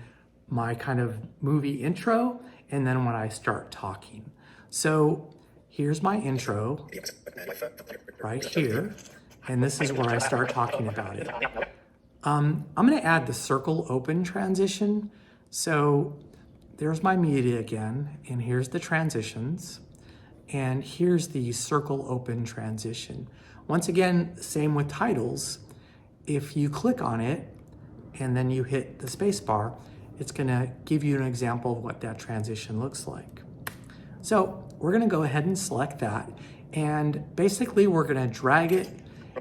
my kind of movie intro and then when I start talking. So here's my intro right here, and this is where I start talking about it. I'm gonna add the circle open transition. So there's my media again, and here's the transitions, and here's the circle open transition. Once again, same with titles. If you click on it and then you hit the space bar, it's gonna give you an example of what that transition looks like. So we're gonna go ahead and select that, and basically we're gonna drag it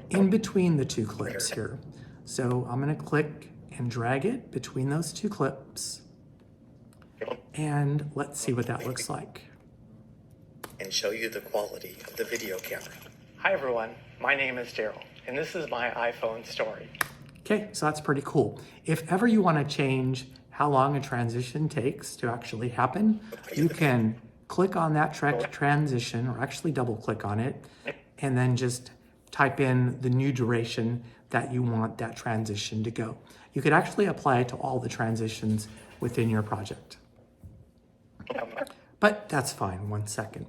in between the two clips here. So I'm gonna click and drag it between those two clips, and let's see what that looks like. And show you the quality of the video camera. Hi everyone, my name is Daryl, and this is my iPhone story. Okay, so that's pretty cool. If ever you wanna change how long a transition takes to actually happen, you can click on that transition, or actually double click on it, and then just type in the new duration that you want that transition to go. You could actually apply it to all the transitions within your project. But that's fine, 1 second.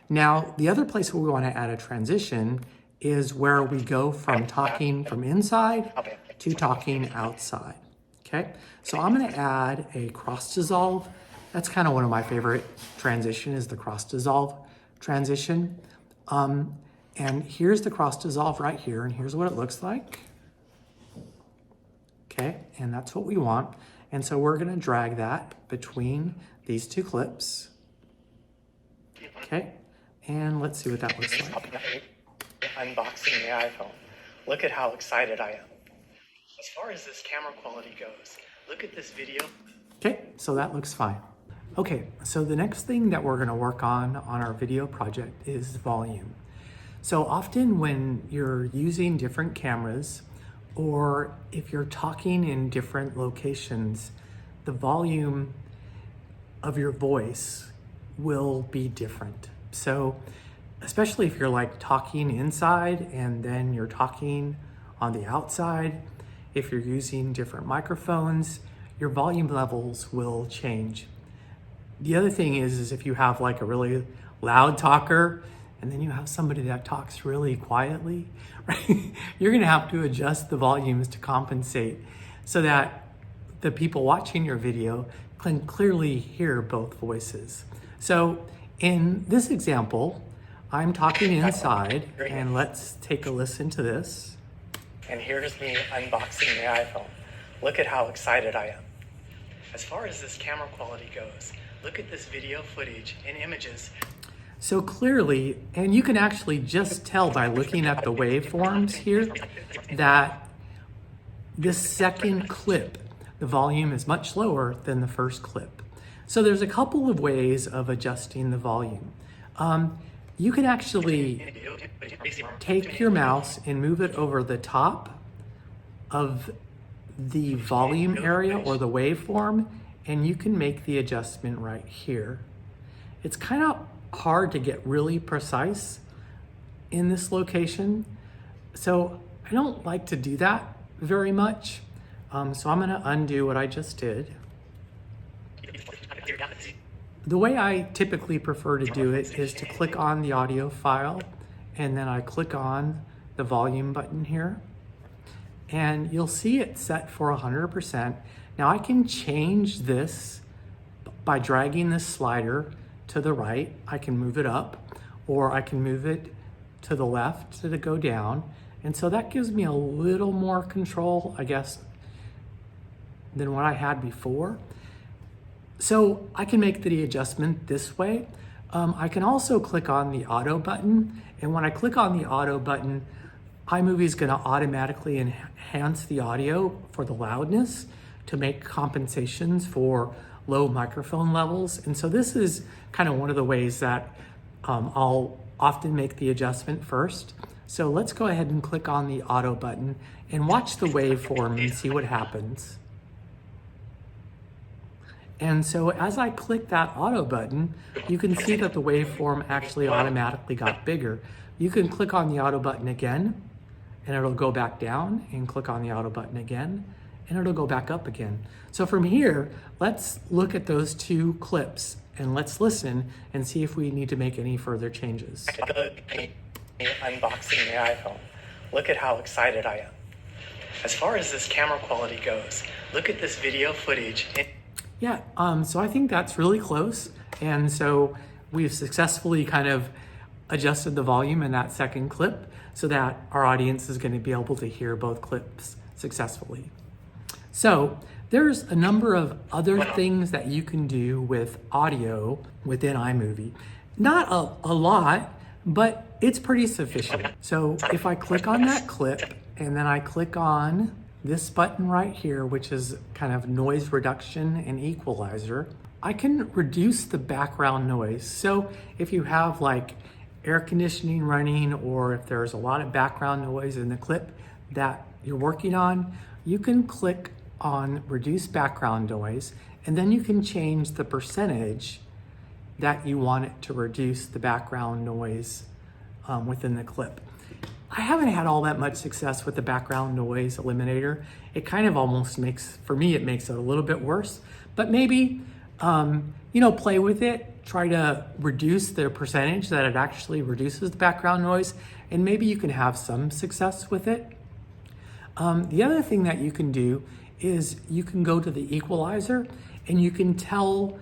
Now, the other place where we want to add a transition is where we go from talking from inside to talking outside. Okay, so I'm going to add a cross dissolve. That's kind of one of my favorite transition, is the cross dissolve transition. And here's the cross dissolve right here, and here's what it looks like. Okay, and that's what we want. And so we're going to drag that between these two clips. Okay, and let's see what that looks like. Unboxing the iPhone. Look at how excited I am. As far as this camera quality goes, look at this video. Okay, so that looks fine. Okay, so the next thing that we're gonna work on our video project is volume. So often when you're using different cameras, or if you're talking in different locations, the volume of your voice will be different. So especially if you're like talking inside and then you're talking on the outside, if you're using different microphones, your volume levels will change. The other thing is if you have like a really loud talker and then you have somebody that talks really quietly, right? You're gonna have to adjust the volumes to compensate so that the people watching your video can clearly hear both voices. So in this example, I'm talking inside, and let's take a listen to this. And here's me unboxing the iPhone. Look at how excited I am. As far as this camera quality goes, look at this video footage and images. So clearly, and you can actually just tell by looking at the waveforms here, that this second clip, the volume is much lower than the first clip. So there's a couple of ways of adjusting the volume. You can actually take your mouse and move it over the top of the volume area or the waveform, and you can make the adjustment right here. It's kind of hard to get really precise in this location, so I don't like to do that very much. So I'm gonna undo what I just did. The way I typically prefer to do it is to click on the audio file, and then I click on the volume button here, and you'll see it set for 100%. Now I can change this by dragging this slider to the right. I can move it up, or I can move it to the left to go down. And so that gives me a little more control, I guess, than what I had before. So I can make the adjustment this way. I can also click on the auto button, and when I click on the auto button, iMovie is gonna automatically enhance the audio for the loudness to make compensations for low microphone levels. And so this is kind of one of the ways that I'll often make the adjustment first. So let's go ahead and click on the auto button and watch the waveform and see what happens. And so as I click that auto button, you can see that the waveform actually automatically got bigger. You can click on the auto button again, and it'll go back down, and click on the auto button again, and it'll go back up again. So from here, let's look at those two clips, and let's listen and see if we need to make any further changes. Unboxing the iPhone. Look at how excited I am. As far as this camera quality goes, look at this video footage. Yeah, so I think that's really close. And so we've successfully kind of adjusted the volume in that second clip so that our audience is going to be able to hear both clips successfully. So there's a number of other things that you can do with audio within iMovie. Not a lot, but it's pretty sufficient. So if I click on that clip and then I click on this button right here, which is kind of noise reduction and equalizer, I can reduce the background noise. So if you have like air conditioning running, or if there's a lot of background noise in the clip that you're working on, you can click on reduce background noise, and then you can change the percentage that you want it to reduce the background noise within the clip. I haven't had all that much success with the background noise eliminator. It kind of almost makes, for me, it makes it a little bit worse, but maybe, play with it, try to reduce the percentage that it actually reduces the background noise, and maybe you can have some success with it. The other thing that you can do is you can go to the equalizer and you can tell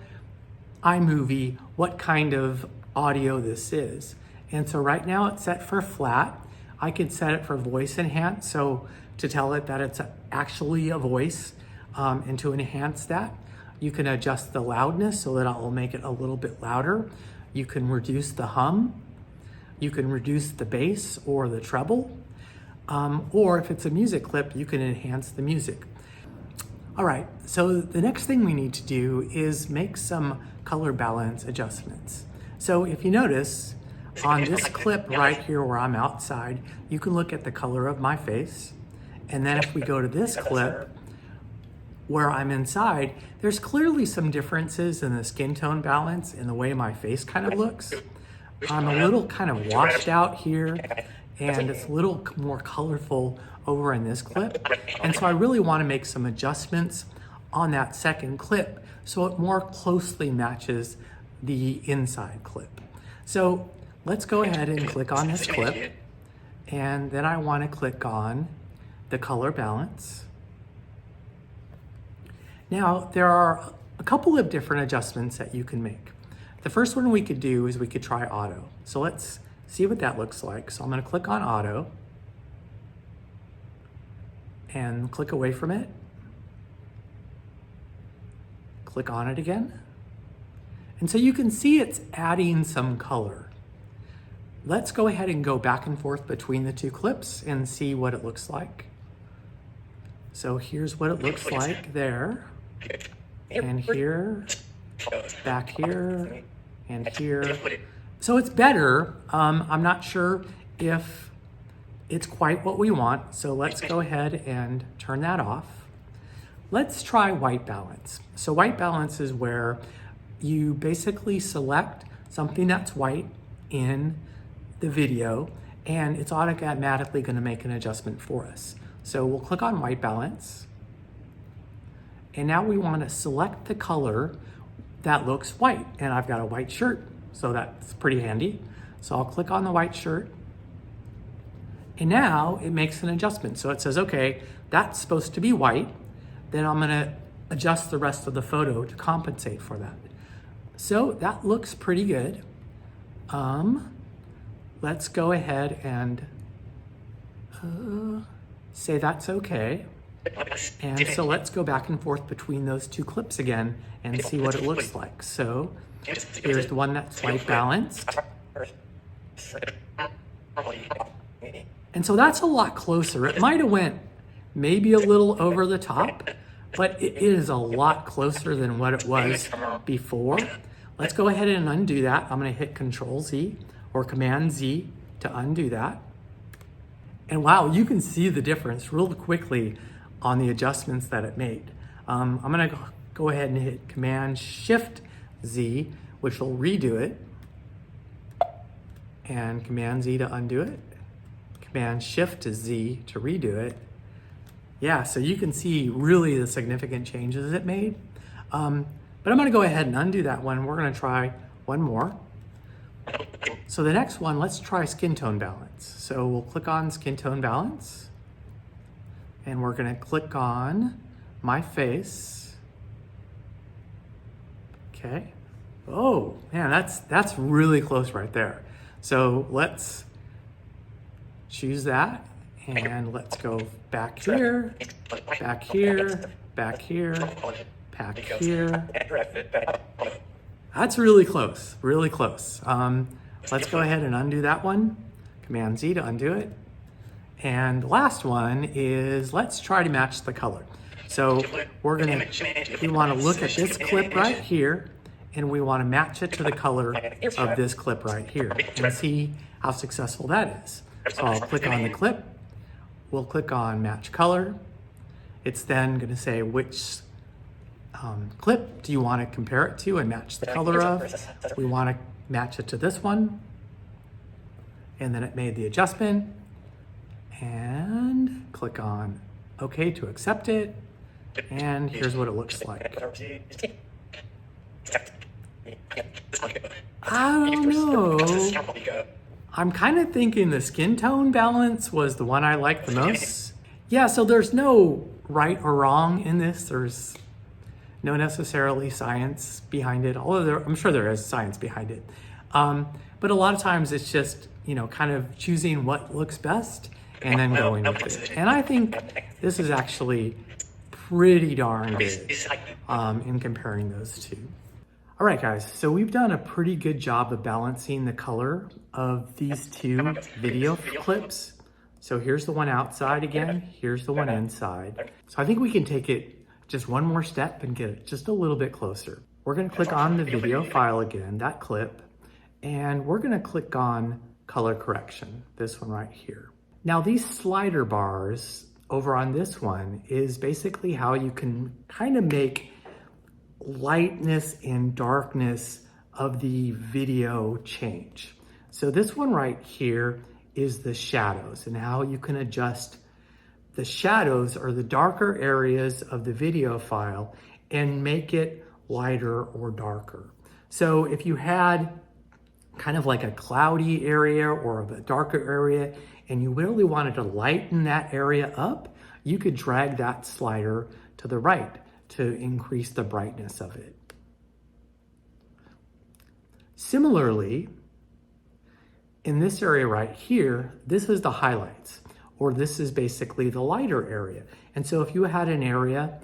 iMovie what kind of audio this is. And so right now it's set for flat. I could set it for voice enhance, so to tell it that it's actually a voice, and to enhance that, you can adjust the loudness so that it will make it a little bit louder. You can reduce the hum. You can reduce the bass or the treble. Or if it's a music clip, you can enhance the music. All right, so the next thing we need to do is make some color balance adjustments. So if you notice, on this clip right here where I'm outside, you can look at the color of my face. And then if we go to this clip where I'm inside, there's clearly some differences in the skin tone balance and the way my face kind of looks. I'm a little kind of washed out here, and it's a little more colorful over in this clip. And so I really want to make some adjustments on that second clip so it more closely matches the inside clip. So let's go ahead and click on this clip, and then I want to click on the color balance. Now, there are a couple of different adjustments that you can make. The first one we could do is we could try auto. So let's see what that looks like. So I'm going to click on auto and click away from it. Click on it again. And so you can see it's adding some color. Let's go ahead and go back and forth between the two clips and see what it looks like. So here's what it looks like there, and here, back here, and here. So it's better. I'm not sure if it's quite what we want, so let's go ahead and turn that off. Let's try white balance. So white balance is where you basically select something that's white in the video, and it's automatically going to make an adjustment for us. So we'll click on white balance, and now we want to select the color that looks white, and I've got a white shirt, so that's pretty handy. So I'll click on the white shirt, and now it makes an adjustment. So it says, okay, that's supposed to be white. Then I'm going to adjust the rest of the photo to compensate for that. So that looks pretty good. Let's go ahead and say that's okay. And so let's go back and forth between those two clips again and see what it looks like. So here's the one that's white balanced. And so that's a lot closer. It might have went maybe a little over the top, but it is a lot closer than what it was before. Let's go ahead and undo that. I'm going to hit Control Z or Command Z to undo that. And wow, you can see the difference real quickly on the adjustments that it made. I'm going to go ahead and hit Command Shift Z, which will redo it, and Command Z to undo it, Command Shift Z to redo it. Yeah, so you can see really the significant changes it made. But I'm going to go ahead and undo that one. We're going to try one more. So the next one, let's try skin tone balance. So we'll click on skin tone balance, and we're going to click on my face. Okay. Oh man, that's really close right there. So let's choose that, and let's go back here, back here, back here, back here. That's really close, really close. Let's go ahead and undo that one. Command Z to undo it. And the last one is, let's try to match the color. So we want to look at this clip right here, and we want to match it to the color of this clip right here and see how successful that is. So I'll click on the clip. We'll click on match color, It's then going to say which clip do you want to compare it to and match the color of. We want to match it to this one. And then it made the adjustment. And click on OK to accept it. And here's what it looks like. I don't know. I'm kind of thinking the skin tone balance was the one I liked the most. Yeah, so there's no right or wrong in this. There's no necessarily science behind it, although I'm sure there is science behind it. But a lot of times it's just, kind of choosing what looks best and then going with it. And I think this is actually pretty darn good in comparing those two. All right, guys, so we've done a pretty good job of balancing the color of these two video clips. So here's the one outside again, here's the one inside. So I think we can take it just one more step and get it just a little bit closer. We're gonna click on the video file again, that clip, and we're gonna click on color correction, this one right here. Now these slider bars over on this one is basically how you can kind of make lightness and darkness of the video change. So this one right here is the shadows and how you can adjust the shadows or the darker areas of the video file and make it lighter or darker. So if you had kind of like a cloudy area or a darker area and you really wanted to lighten that area up, you could drag that slider to the right to increase the brightness of it. Similarly, in this area right here, this is the highlights, or this is basically the lighter area. And so if you had an area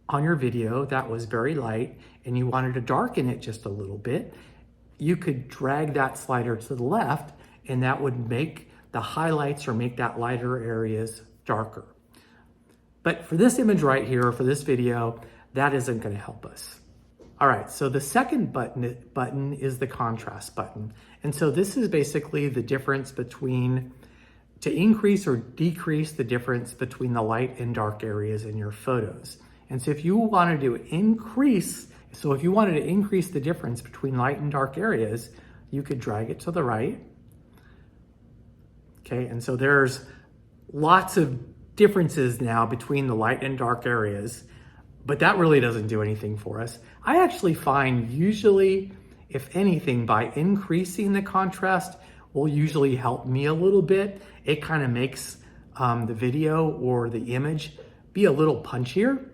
on your video that was very light and you wanted to darken it just a little bit, you could drag that slider to the left and that would make the highlights or make that lighter areas darker. But for this image right here, for this video, that isn't going to help us. All right, so the second button is the contrast button. And so this is basically the difference between, to increase or decrease the difference between the light and dark areas in your photos. And so if you wanted to increase the difference between light and dark areas, you could drag it to the right. Okay, and so there's lots of differences now between the light and dark areas, but that really doesn't do anything for us. I actually find usually, if anything, by increasing the contrast will usually help me a little bit. It kind of makes the video or the image be a little punchier.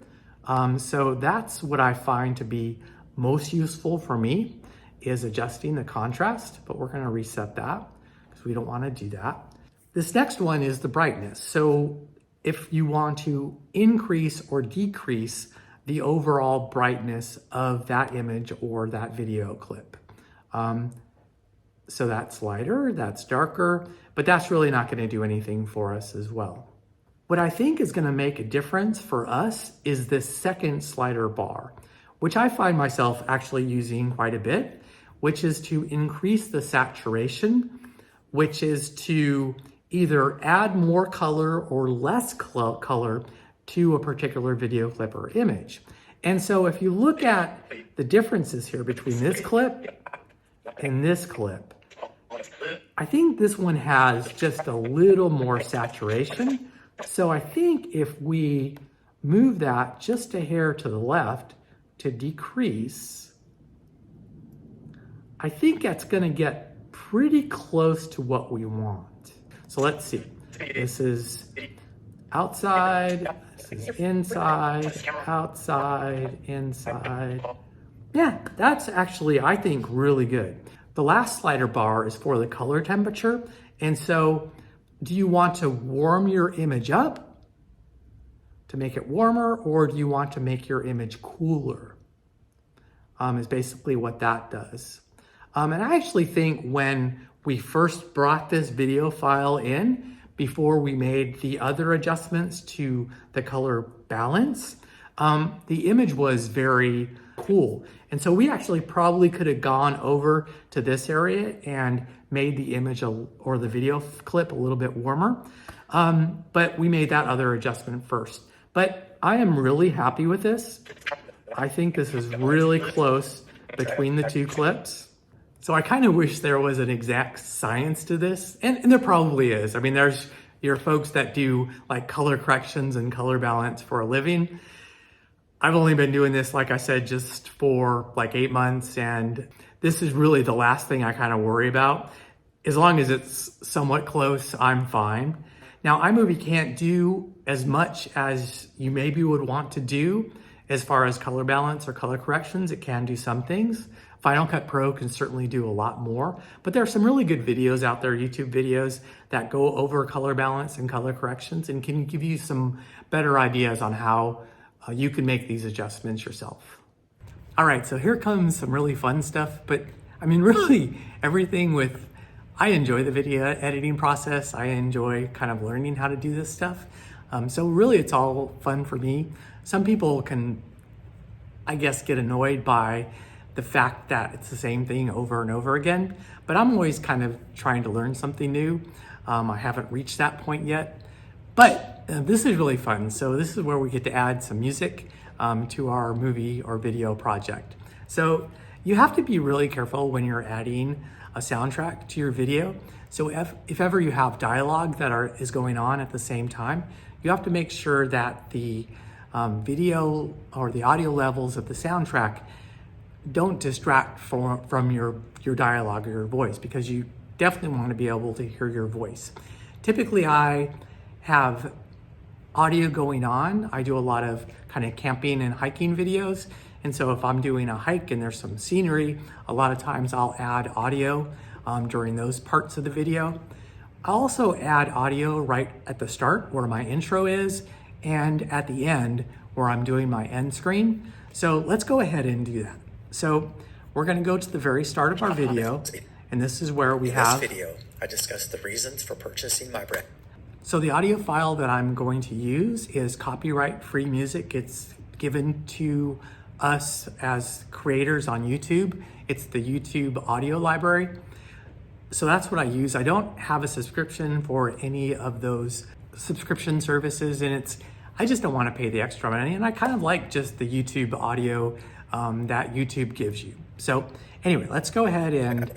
So that's what I find to be most useful for me, is adjusting the contrast, but we're gonna reset that because we don't wanna do that. This next one is the brightness. So if you want to increase or decrease the overall brightness of that image or that video clip. So that's lighter, that's darker, but that's really not gonna do anything for us as well. What I think is gonna make a difference for us is this second slider bar, which I find myself actually using quite a bit, which is to increase the saturation, which is to either add more color or less color to a particular video clip or image. And so if you look at the differences here between this clip and this clip, I think this one has just a little more saturation. So I think if we move that just a hair to the left to decrease, I think that's gonna get pretty close to what we want. So let's see, this is outside, this is inside, outside, inside. Yeah, that's actually, I think, really good. The last slider bar is for the color temperature. And so do you want to warm your image up to make it warmer, or do you want to make your image cooler? Is basically what that does. And I actually think when we first brought this video file in, before we made the other adjustments to the color balance, the image was very cool. And so we actually probably could have gone over to this area and made the image or the video clip a little bit warmer. But we made that other adjustment first. But I am really happy with this. I think this is really close between the two clips. So I kind of wish there was an exact science to this, and there probably is. I mean, there's your folks that do like color corrections and color balance for a living. I've only been doing this, like I said, just for like 8 months, and this is really the last thing I kind of worry about. As long as it's somewhat close, I'm fine. Now, iMovie can't do as much as you maybe would want to do as far as color balance or color corrections. It can do some things. Final Cut Pro can certainly do a lot more, but there are some really good videos out there, YouTube videos, that go over color balance and color corrections and can give you some better ideas on how you can make these adjustments yourself. All right, so here comes some really fun stuff, but I mean, really everything with, I enjoy the video editing process. I enjoy kind of learning how to do this stuff. So really it's all fun for me. Some people can, I guess, get annoyed by the fact that it's the same thing over and over again, but I'm always kind of trying to learn something new. I haven't reached that point yet, but this is really fun. So this is where we get to add some music to our movie or video project. So you have to be really careful when you're adding a soundtrack to your video. So if ever you have dialogue that is going on at the same time, you have to make sure that the video or the audio levels of the soundtrack don't distract from your dialogue or your voice, because you definitely want to be able to hear your voice. Typically, I have audio going on. I do a lot of kind of camping and hiking videos. And so if I'm doing a hike and there's some scenery, a lot of times I'll add audio during those parts of the video. I'll also add audio right at the start where my intro is and at the end where I'm doing my end screen. So let's go ahead and do that. So we're going to go to the very start of our video, and this is where we have. In this video, I discuss the reasons for purchasing my brand. So the audio file that I'm going to use is copyright-free music. It's given to us as creators on YouTube. It's the YouTube audio library. So that's what I use. I don't have a subscription for any of those subscription services, and I just don't want to pay the extra money, and I kind of like just the YouTube audio that YouTube gives you. So anyway, let's go ahead and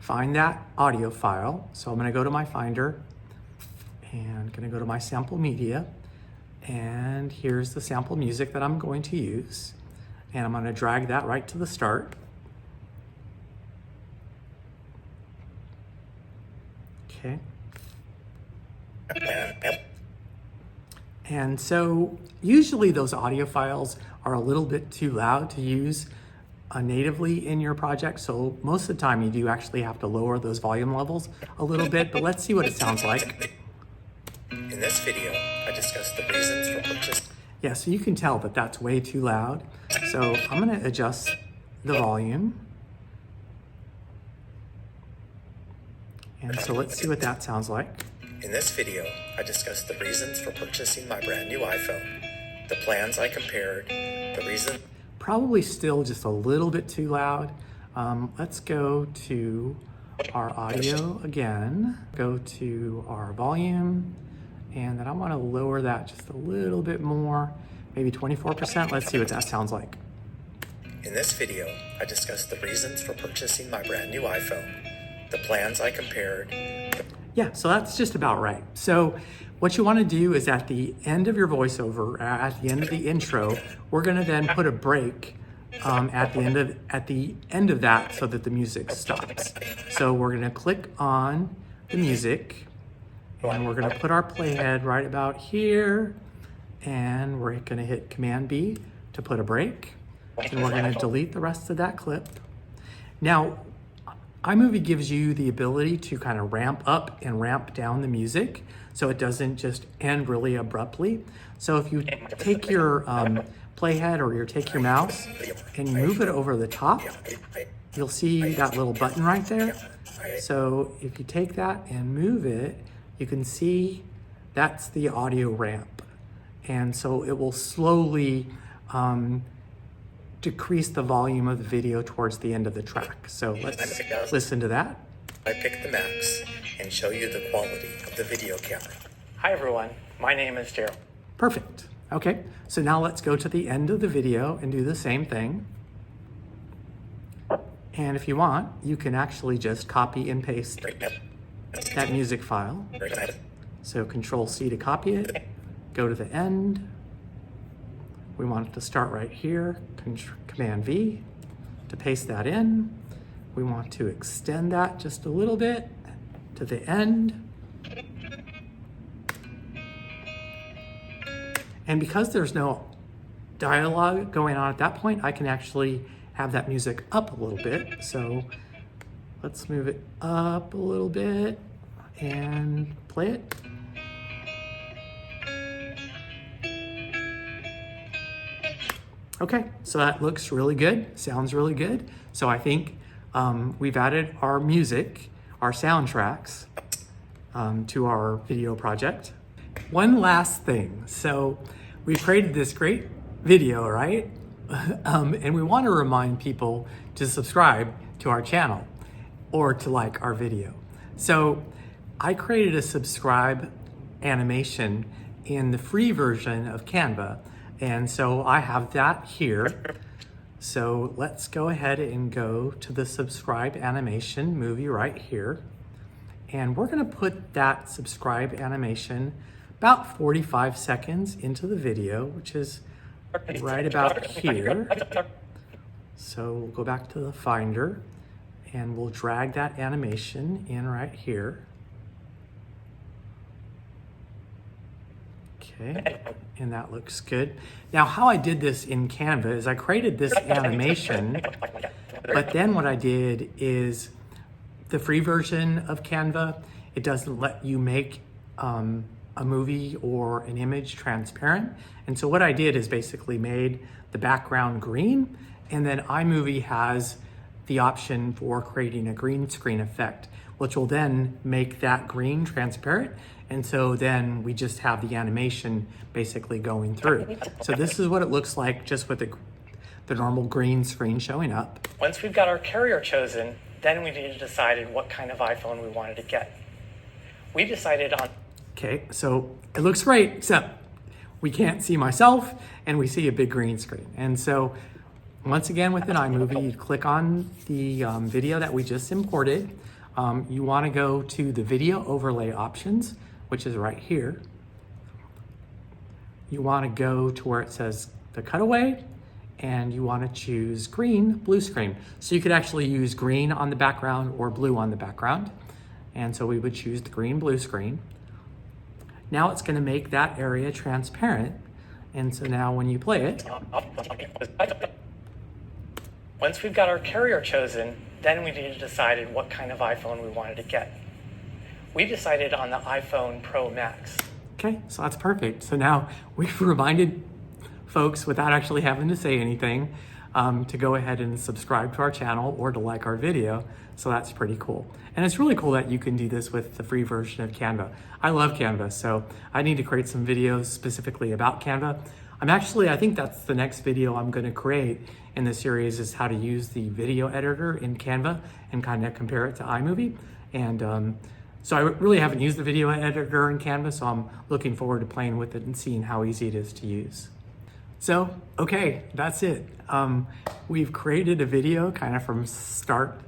find that audio file. So I'm going to go to my Finder and going to go to my sample media, and here's the sample music that I'm going to use, and I'm going to drag that right to the start. Okay. And so usually those audio files are a little bit too loud to use natively in your project. So most of the time you do actually have to lower those volume levels a little bit, but let's see what it sounds like. In this video, I discuss the reasons for purchasing. Yeah, so you can tell that that's way too loud. So I'm gonna adjust the volume. And so let's see what that sounds like. In this video, I discuss the reasons for purchasing my brand new iPhone, the plans I compared, the reason. Probably still just a little bit too loud. Let's go to our audio again, go to our volume, and then I want to lower that just a little bit more, maybe 24%. Let's see what that sounds like. In this video, I discuss the reasons for purchasing my brand new iPhone, the plans I compared. Yeah, so that's just about right. So what you want to do is at the end of your voiceover, at the end of the intro, we're going to then put a break at the end of that so that the music stops. So we're going to click on the music, and we're going to put our playhead right about here, and we're going to hit Command B to put a break, and we're going to delete the rest of that clip. Now, iMovie gives you the ability to kind of ramp up and ramp down the music so it doesn't just end really abruptly. So if you take your playhead or take your mouse and you move it over the top, you'll see that little button right there. So if you take that and move it, you can see that's the audio ramp. And so it will slowly decrease the volume of the video towards the end of the track. So let's listen to that. I pick the max and show you the quality of the video camera. Hi everyone, my name is Daryl. Perfect. Okay, so now let's go to the end of the video and do the same thing. And if you want, you can actually just copy and paste that music file. So Control C to copy it, go to the end. We want it to start right here, Command V to paste that in. We want to extend that just a little bit to the end. And because there's no dialogue going on at that point, I can actually have that music up a little bit. So let's move it up a little bit and play it. Okay, so that looks really good, sounds really good. So I think we've added our music, our soundtracks to our video project. One last thing. So we created this great video, right? And we want to remind people to subscribe to our channel or to like our video. So I created a subscribe animation in the free version of Canva. And so I have that here. So let's go ahead and go to the subscribe animation movie right here. And we're gonna put that subscribe animation about 45 seconds into the video, which is right about here. So we'll go back to the Finder and we'll drag that animation in right here. Okay, and that looks good. Now, how I did this in Canva is I created this animation, but then what I did is the free version of Canva, it doesn't let you make a movie or an image transparent. And so what I did is basically made the background green, and then iMovie has the option for creating a green screen effect, which will then make that green transparent. And so then we just have the animation basically going through. So this is what it looks like just with the normal green screen showing up. Once we've got our carrier chosen, then we need to decide what kind of iPhone we wanted to get. We decided on... Okay, so it looks great, except we can't see myself and we see a big green screen. And so once again, within iMovie, you click on the video that we just imported. You wanna go to the video overlay options, which is right here. You wanna go to where it says the cutaway, and you wanna choose green, blue screen. So you could actually use green on the background or blue on the background. And so we would choose the green, blue screen. Now it's gonna make that area transparent. And so now when you play it. Once we've got our carrier chosen, then we need to decide what kind of iPhone we wanted to get. We decided on the iPhone Pro Max. Okay, so that's perfect. So now we've reminded folks without actually having to say anything to go ahead and subscribe to our channel or to like our video. So that's pretty cool. And it's really cool that you can do this with the free version of Canva. I love Canva, so I need to create some videos specifically about Canva. I think that's the next video I'm gonna create in the series is how to use the video editor in Canva and kind of compare it to iMovie. And so I really haven't used the video editor in Canva, so I'm looking forward to playing with it and seeing how easy it is to use. So, okay, that's it. We've created a video kind of from start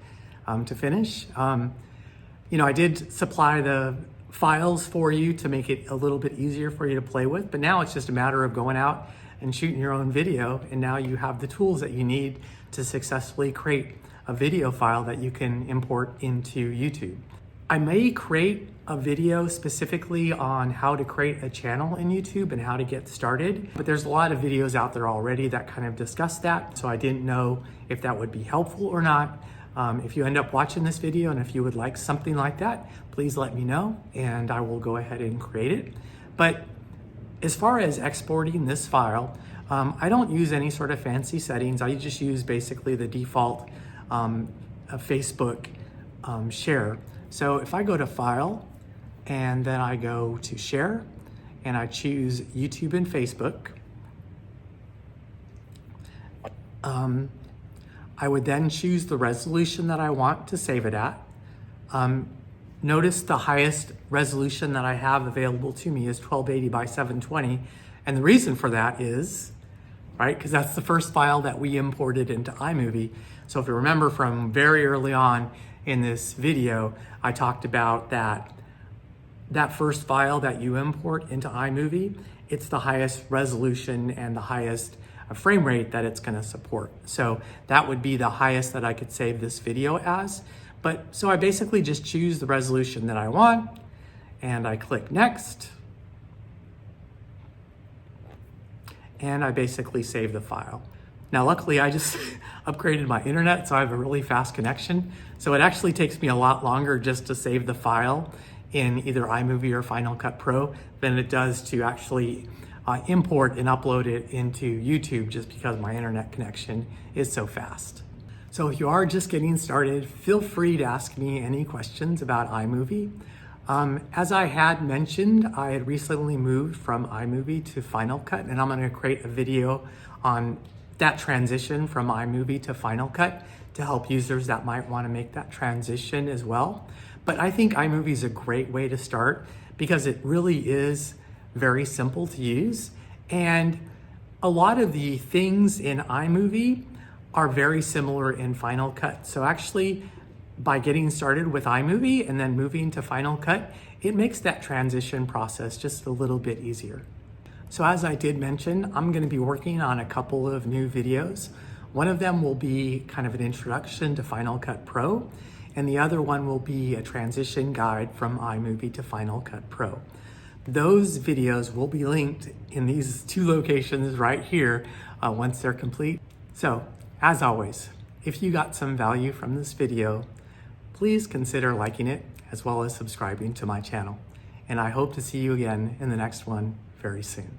to finish. I did supply the files for you to make it a little bit easier for you to play with, but now it's just a matter of going out and shooting your own video, and now you have the tools that you need to successfully create a video file that you can import into YouTube. I may create a video specifically on how to create a channel in YouTube and how to get started, but there's a lot of videos out there already that kind of discuss that, so I didn't know if that would be helpful or not. If you end up watching this video and if you would like something like that, please let me know and I will go ahead and create it. But as far as exporting this file, I don't use any sort of fancy settings. I just use basically the default Facebook share. So if I go to File and then I go to Share and I choose YouTube and Facebook, I would then choose the resolution that I want to save it at. Notice the highest resolution that I have available to me is 1280 by 720. And the reason for that is, right, because that's the first file that we imported into iMovie. So if you remember from very early on in this video, I talked about that first file that you import into iMovie, it's the highest resolution and the highest frame rate that it's gonna support. So that would be the highest that I could save this video as. But so I basically just choose the resolution that I want and I click next. And I basically save the file. Now, luckily I just upgraded my internet, so I have a really fast connection. So it actually takes me a lot longer just to save the file in either iMovie or Final Cut Pro than it does to actually import and upload it into YouTube, just because my internet connection is so fast. So if you are just getting started, feel free to ask me any questions about iMovie. As I had mentioned, I had recently moved from iMovie to Final Cut, and I'm going to create a video on that transition from iMovie to Final Cut to help users that might want to make that transition as well. But I think iMovie is a great way to start because it really is very simple to use. And a lot of the things in iMovie are very similar in Final Cut. So actually, by getting started with iMovie and then moving to Final Cut, it makes that transition process just a little bit easier. So as I did mention, I'm going to be working on a couple of new videos. One of them will be kind of an introduction to Final Cut Pro, and the other one will be a transition guide from iMovie to Final Cut Pro. Those videos will be linked in these two locations right here once they're complete. So, as always, if you got some value from this video, please consider liking it as well as subscribing to my channel. And I hope to see you again in the next one very soon.